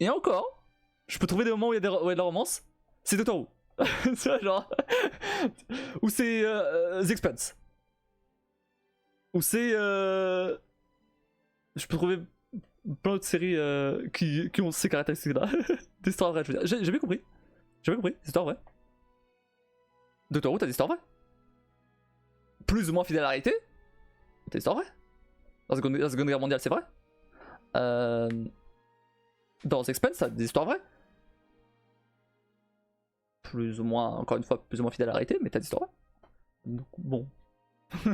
S1: Et encore, je peux trouver des moments où il y a de la romance. C'est Doctor Who. Tu vois, genre. Ou c'est The Expanse. Ou c'est. Je peux trouver plein d'autres séries qui ont ces caractéristiques-là. Des histoires vraies, je veux dire. J'ai bien compris. J'ai bien compris, des histoires vraies. Doctor Who, t'as des histoires vraies. Plus ou moins fidèle à la réalité. T'as des histoires vraies. La Seconde Guerre mondiale, c'est vrai. Dans The Expanse, t'as des histoires vraies. Plus ou moins, encore une fois, plus ou moins fidèle à la réalité, mais t'as des histoires vraies. Donc, bon. Ça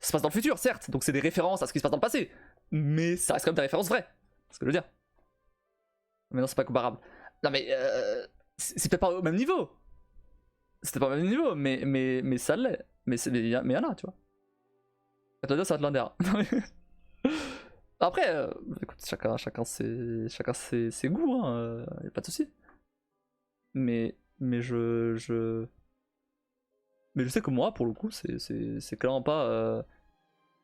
S1: se passe dans le futur, certes, donc c'est des références à ce qui se passe dans le passé. Mais ça reste quand même des références vraies. C'est ce que je veux dire. Mais non, c'est pas comparable. Non, mais c'est peut-être pas au même niveau. C'était pas au même niveau, mais ça l'est. Mais il y en a, tu vois. Outlander, c'est Outlander. Après, écoute, chacun ses goûts, hein, y a pas de soucis. Mais je sais que moi, pour le coup, c'est clairement pas.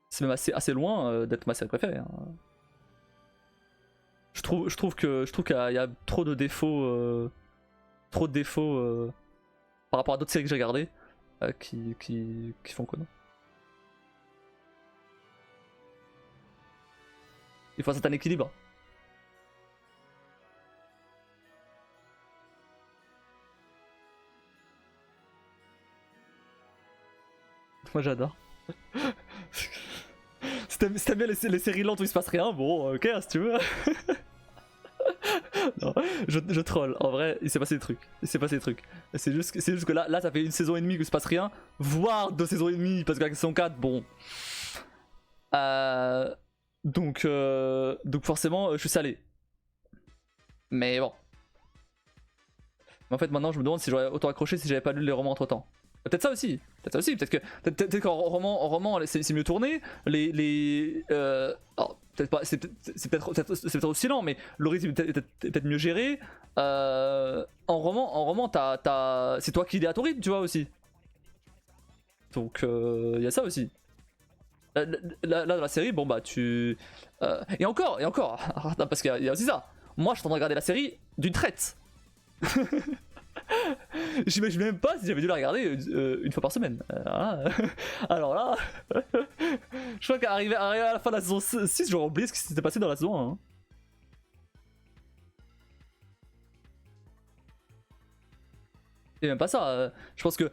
S1: C'est même assez loin d'être ma série préférée. Hein. Je trouve qu'il y a trop de défauts. Par rapport à d'autres séries que j'ai regardées qui font que non. Il faut un certain équilibre. Moi j'adore. Si t'aimes bien les séries lentes où il se passe rien, bon, ok, si tu veux. Non, je troll. En vrai, il s'est passé des trucs. C'est juste que là, ça fait une saison et demie qu'il se passe rien, voire 2 saisons et demie, parce que la saison 4, bon. Donc forcément, je suis salé. Mais bon. Mais en fait, maintenant, je me demande si j'aurais autant accroché si j'avais pas lu les romans entre temps. Peut-être ça aussi. Peut-être qu'en roman, c'est mieux tourné. Alors, peut-être pas, c'est peut-être aussi lent, mais le rythme est peut-être mieux géré. En roman, c'est toi qui l'es à ton rythme, tu vois aussi. Donc il y a ça aussi. Là, dans la série, bon bah tu. Et encore, parce qu'il y a aussi ça. Moi, je suis en train de regarder la série d'une traite. J'imagine même pas si j'avais dû la regarder une fois par semaine. Alors là, je crois qu'arrivé à la fin de la saison 6, j'aurais oublié ce qui s'était passé dans la saison 1. Hein. Et même pas ça. Je pense que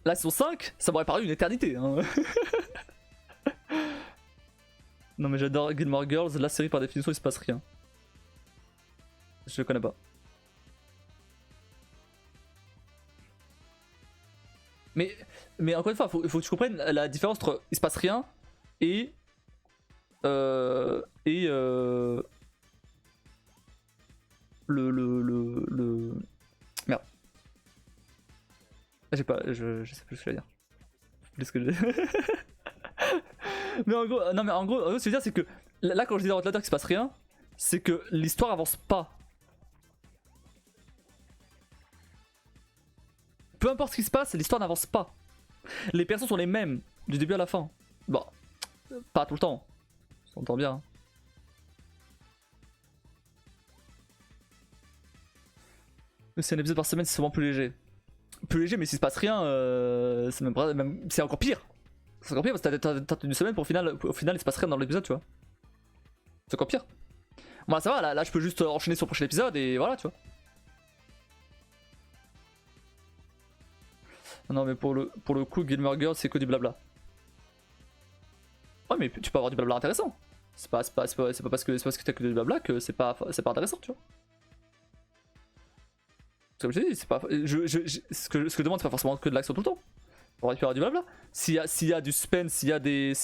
S1: la saison 5, ça m'aurait paru une éternité. Hein. Non mais j'adore Gilmore Girls, la série par définition il se passe rien. Je connais pas. Mais encore une fois, faut que tu comprennes la différence entre il se passe rien et le merde. J'ai pas, je sais plus ce que je vais dire. Plus ce que je... mais en gros, non mais en gros, ce que je veux dire c'est que là quand je dis dans Outlander qu'il se passe rien, c'est que l'histoire avance pas. Peu importe ce qui se passe, l'histoire n'avance pas. Les persos sont les mêmes, du début à la fin. Bon, pas tout le temps. On s'entend bien. C'est un épisode par semaine, c'est souvent plus léger. Plus léger, mais s'il se passe rien, c'est encore pire. C'est encore pire parce que t'as une semaine pour au final il se passe rien dans l'épisode, tu vois. C'est encore pire. Bon, là, ça va, là je peux juste enchaîner sur le prochain épisode et voilà, tu vois. Non mais pour le coup, Gilmore Girls c'est que du blabla. Ouais mais tu peux avoir du blabla intéressant. C'est pas parce que t'as que du blabla que c'est pas intéressant, tu vois. Comme je t'ai dit, c'est pas. Ce que je demande, c'est pas forcément que de l'action tout le temps. On va récupérer du blabla. S'il y a du suspense, s'il y a des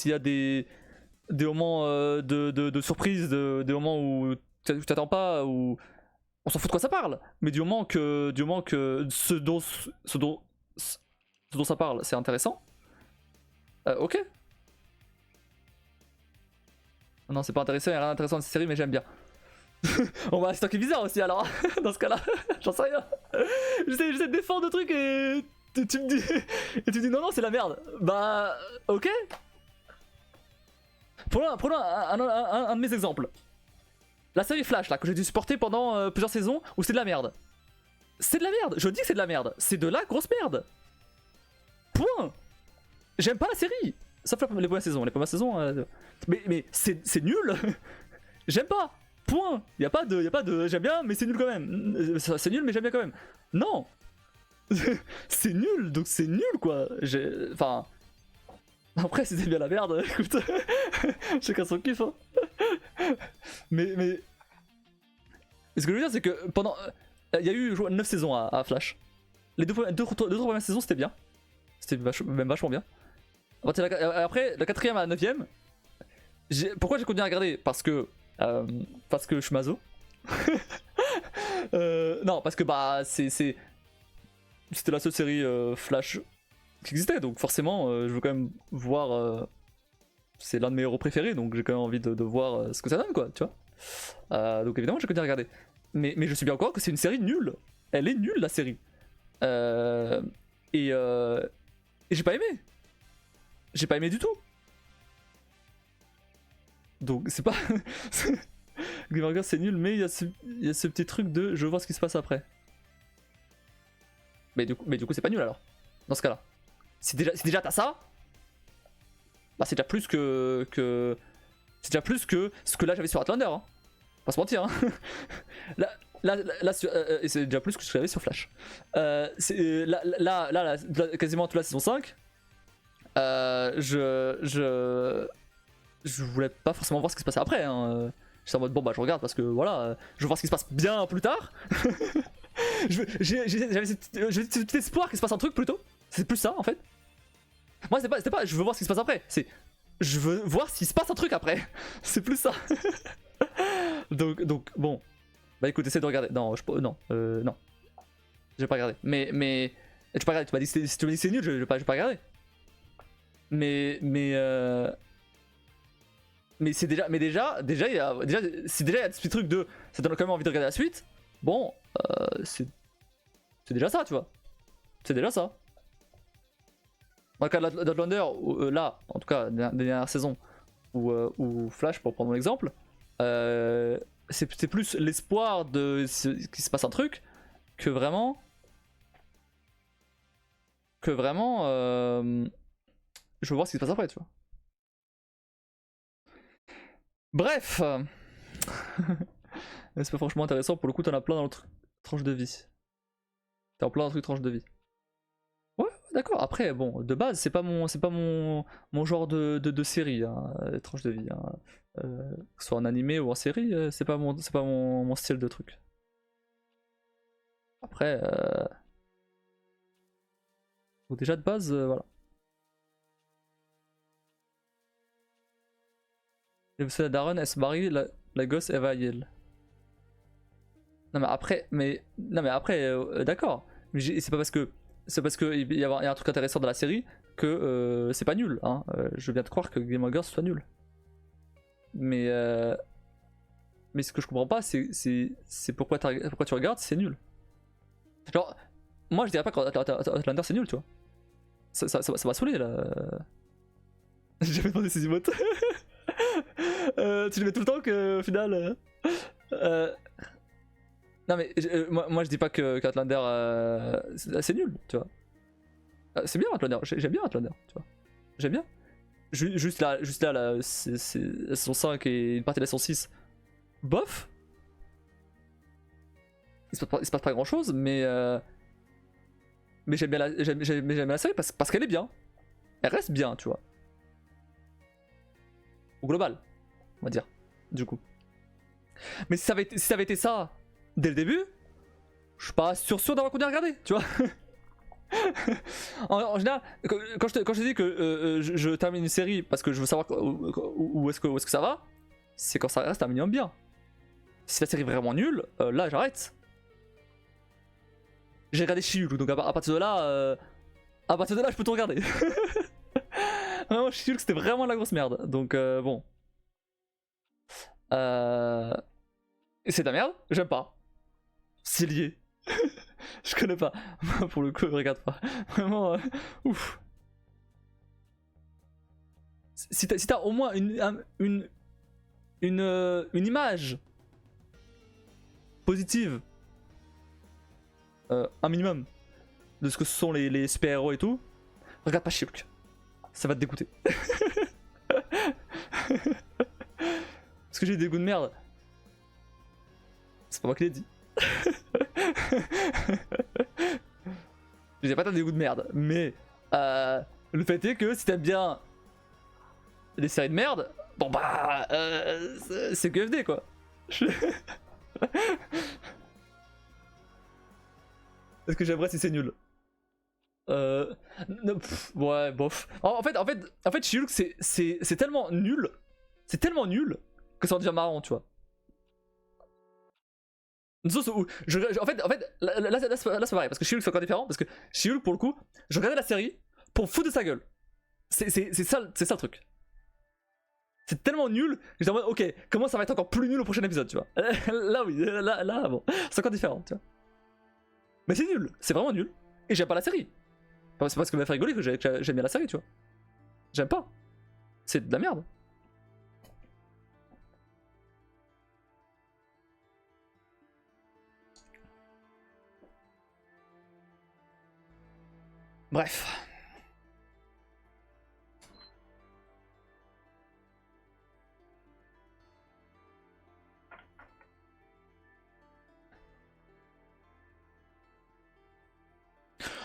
S1: moments de surprise, des moments où tu t'attends pas ou on s'en fout de quoi ça parle, mais du moment que ce dont ça parle c'est intéressant, ok. Non, c'est pas intéressant, y'a rien d'intéressant dans cette série, mais j'aime bien. On va c'est toi qui est bizarre aussi alors, dans ce cas-là, j'en sais rien. J'essaie de défendre le truc et tu me dis et tu me dis non c'est la merde. Bah ok. Prenons un de mes exemples. La série Flash là que j'ai dû supporter pendant plusieurs saisons où c'est de la merde. C'est de la merde, je dis que c'est de la merde, c'est de la grosse merde. Point. J'aime pas la série. Sauf les premières saisons, mais c'est nul. J'aime pas. Point. Y a pas de j'aime bien mais c'est nul quand même. C'est nul mais j'aime bien quand même. Non. C'est nul donc c'est nul quoi. Enfin après si c'est bien la merde, écoute. Chacun son kiff hein. Mais ce que je veux dire c'est que pendant il y a eu 9 saisons à Flash. Les deux premières saisons c'était bien. C'était même vachement bien. Après, la 4ème à la 9ème, pourquoi j'ai continué à regarder? Parce que je suis maso. Non, parce que bah c'était la seule série Flash qui existait, donc forcément je veux quand même voir. C'est l'un de mes héros préférés, donc j'ai quand même envie de voir ce que ça donne, quoi, tu vois. Donc évidemment, j'ai continué à regarder. Mais je suis bien au courant que c'est une série nulle. Elle est nulle la série. Et j'ai pas aimé. J'ai pas aimé du tout. Donc c'est pas... Gilmore Girls c'est nul, mais il y a ce petit truc de je veux voir ce qui se passe après. Mais du coup c'est pas nul alors, dans ce cas-là. Si déjà t'as ça, bah c'est déjà plus que... C'est déjà plus que ce que là j'avais sur Outlander, hein. Pas se mentir, hein. Là et c'est déjà plus que ce que j'avais sur Flash. Là, quasiment toute la saison 5, je voulais pas forcément voir ce qui se passait après. Hein. J'étais en mode bon bah je regarde parce que voilà, je veux voir ce qui se passe bien plus tard. J'avais ce petit espoir qu'il se passe un truc plutôt. C'est plus ça en fait. Moi c'était pas je veux voir ce qui se passe après, c'est je veux voir s'il se passe un truc après. C'est plus ça. donc bon. Bah écoute, essaie de regarder. Non, non. Je vais pas regarder. Mais tu pas regarder. Tu m'as dit si tu me dis que c'est nul, je vais pas regarder. Mais c'est déjà il y a si déjà il y a ce petit truc de ça donne quand même envie de regarder la suite. Bon, c'est déjà ça, tu vois. C'est déjà ça. Dans le cas d'Outlander, là, en tout cas, des dernières saisons, ou Flash pour prendre mon exemple, c'est plus l'espoir qu'il se passe un truc que vraiment je veux voir ce qui se passe après, tu vois. Bref. C'est pas franchement intéressant, pour le coup t'en as plein dans l'autre tranche de vie. T'es en plein dans le truc tranche de vie. Ouais, d'accord. Après, bon, de base, c'est pas mon genre de série, hein, tranche de vie. Hein. Que ce soit en animé ou en série, c'est pas mon style de truc. Après, donc déjà de base, voilà. Et Darren, elle se marie, la gosse, elle va à Yale. Non mais après, d'accord. Mais c'est pas parce que il y a un truc intéressant dans la série que c'est pas nul. Hein. Je viens de croire que Game of Thrones soit nul. Mais ce que je comprends pas, c'est pourquoi tu regardes, c'est nul. Genre, moi je dirais pas qu'Outlander c'est nul, tu vois. Ça va saouler là. J'ai jamais demandé ces emotes. Tu les mets tout le temps qu'au final. Non mais moi je dis pas qu'Outlander c'est nul, tu vois. C'est bien Outlander, j'aime bien Outlander, tu vois. J'aime bien. Juste là c'est la saison 5 et une partie de la saison 6. Bof. Il se passe pas grand chose, mais j'aime bien la série parce qu'elle est bien. Elle reste bien, tu vois. Au global, on va dire, du coup. Mais si ça avait été ça dès le début, je suis pas sûr d'avoir continué à regarder, tu vois. en général, quand je te dis que je termine une série parce que je veux savoir où est-ce que ça va, c'est quand ça reste un minimum bien. Si la série est vraiment nulle, là j'arrête. J'ai regardé She-Hulk, donc à partir de là, je peux tout regarder. Vraiment, She-Hulk c'était vraiment la grosse merde, donc bon. C'est de la merde, j'aime pas. C'est lié. Je connais pas. Pour le coup, regarde pas. Vraiment, ouf. Si t'as au moins une image positive, un minimum, de ce que sont les super-héros et tout, regarde pas She-Hulk. Ça va te dégoûter. Parce que j'ai des goûts de merde. C'est pas moi qui l'ai dit. Je dis pas t'as des goûts de merde, mais le fait est que si t'aimes bien les séries de merde, bon bah c'est QFD quoi. Est-ce que j'aimerais si c'est nul? Ouais, bof. En fait, She-Hulk c'est tellement nul, que ça en devient marrant, tu vois. Une sauce où en fait, là c'est pareil, parce que She-Hulk c'est encore différent, parce que She-Hulk pour le coup, je regardais la série pour me foutre de sa gueule. C'est ça le truc. C'est tellement nul que j'étais en mode, ok, comment ça va être encore plus nul au prochain épisode, tu vois. Là oui, là bon, c'est encore différent, tu vois. Mais c'est nul, c'est vraiment nul. Et j'aime pas la série. C'est parce que m'a fait rigoler que j'aime bien la série, tu vois. J'aime pas. C'est de la merde. Bref.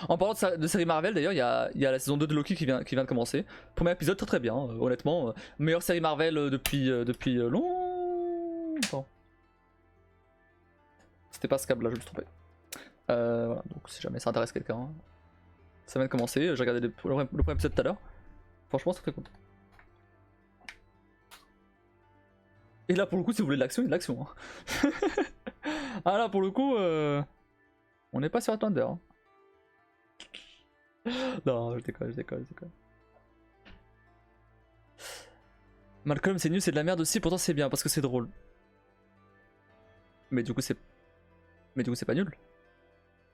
S1: En parlant de série Marvel, d'ailleurs, il y a la saison 2 de Loki qui vient de commencer. Premier épisode, très bien, honnêtement. Meilleure série Marvel depuis longtemps. C'était pas ce câble là, je me suis trompé. Voilà, donc si jamais ça intéresse quelqu'un, ça vient de commencer. J'ai regardé le premier épisode tout à l'heure. Franchement, c'est très cool. Et là, pour le coup, si vous voulez de l'action, il y a de l'action. Hein. Ah là, pour le coup, on n'est pas sur Outlander. Hein. Non, je déconne. Malcolm, c'est nul, c'est de la merde aussi, pourtant c'est bien parce que c'est drôle. Mais du coup, c'est pas nul.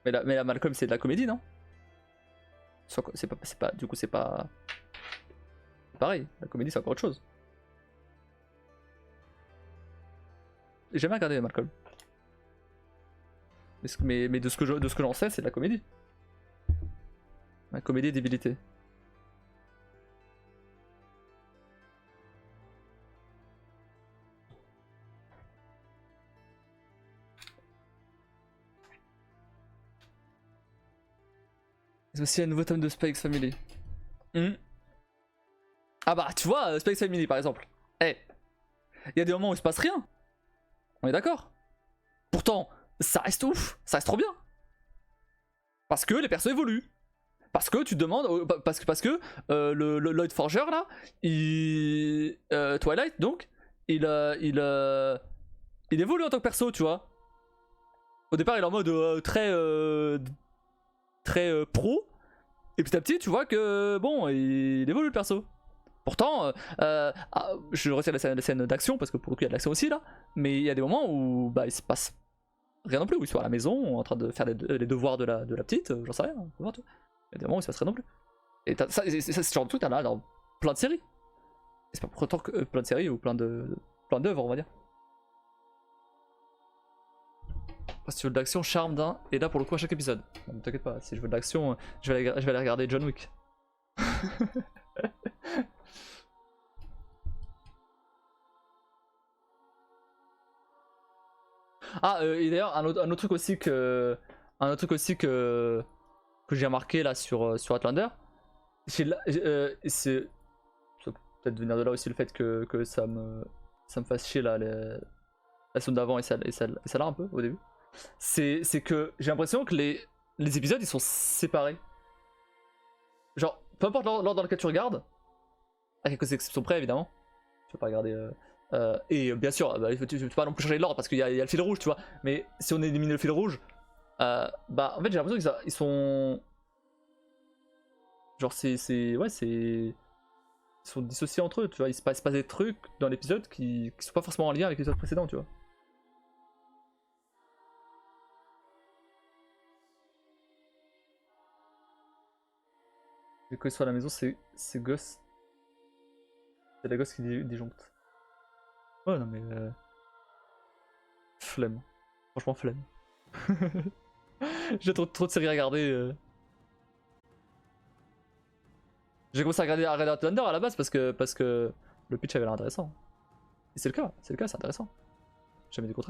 S1: Mais la Malcolm, c'est de la comédie, non? Du coup, c'est pas pareil. La comédie, c'est encore autre chose. J'ai jamais regardé Malcolm. Mais de ce que j'en sais, c'est de la comédie. La comédie débilité. C'est aussi un nouveau tome de Spy X Family. Ah bah tu vois, Spy X Family par exemple. Eh, il y a des moments où il se passe rien. On est d'accord. Pourtant, ça reste ouf, ça reste trop bien. Parce que les persos évoluent. Parce que tu te demandes, parce que le Lloyd Forger là, Twilight donc, il évolue en tant que perso, tu vois. Au départ, il est en mode très pro, et petit à petit, tu vois que bon, il évolue le perso. Pourtant, je retiens la scène d'action parce que pour le coup, il y a de l'action aussi là, mais il y a des moments où bah, il se passe rien non plus, où ils sont à la maison en train de faire les devoirs de la petite, j'en sais rien, il y a des moments où il se passe rien non plus. Et ça, c'est ce genre de truc, t'as là dans plein de séries. Et c'est pas pour autant que plein de séries ou plein d'œuvres, on va dire. Si tu veux de l'action, charme d'un, et là pour le coup à chaque épisode. Ne t'inquiète pas, si je veux de l'action, je vais aller regarder John Wick. Ah, et d'ailleurs, un autre truc aussi que j'ai remarqué là sur Outlander, ça peut peut-être venir de là aussi le fait que ça me fasse chier là, la saison d'avant et ça là un peu au début. C'est que j'ai l'impression que les épisodes ils sont séparés. Genre, peu importe l'ordre dans lequel tu regardes, à quelques exceptions près évidemment. Tu vas pas regarder Et bien sûr, bah, tu peux pas non plus changer l'ordre parce qu'il y a le fil rouge, tu vois. Mais si on élimine le fil rouge, bah en fait j'ai l'impression qu'ils sont. Genre ouais, c'est. Ils sont dissociés entre eux, tu vois. Il se passe pas des trucs dans l'épisode qui sont pas forcément en lien avec l'épisode précédent, tu vois. Et quand ils sont à la maison, c'est gosse. C'est la gosse qui disjoncte. Ouais, non mais. Flemme. Franchement, flemme. J'ai trop de séries à regarder. J'ai commencé à regarder Red Hot Thunder à la base parce que le pitch avait l'air intéressant. Et c'est le cas, c'est intéressant. Jamais dit le contraire.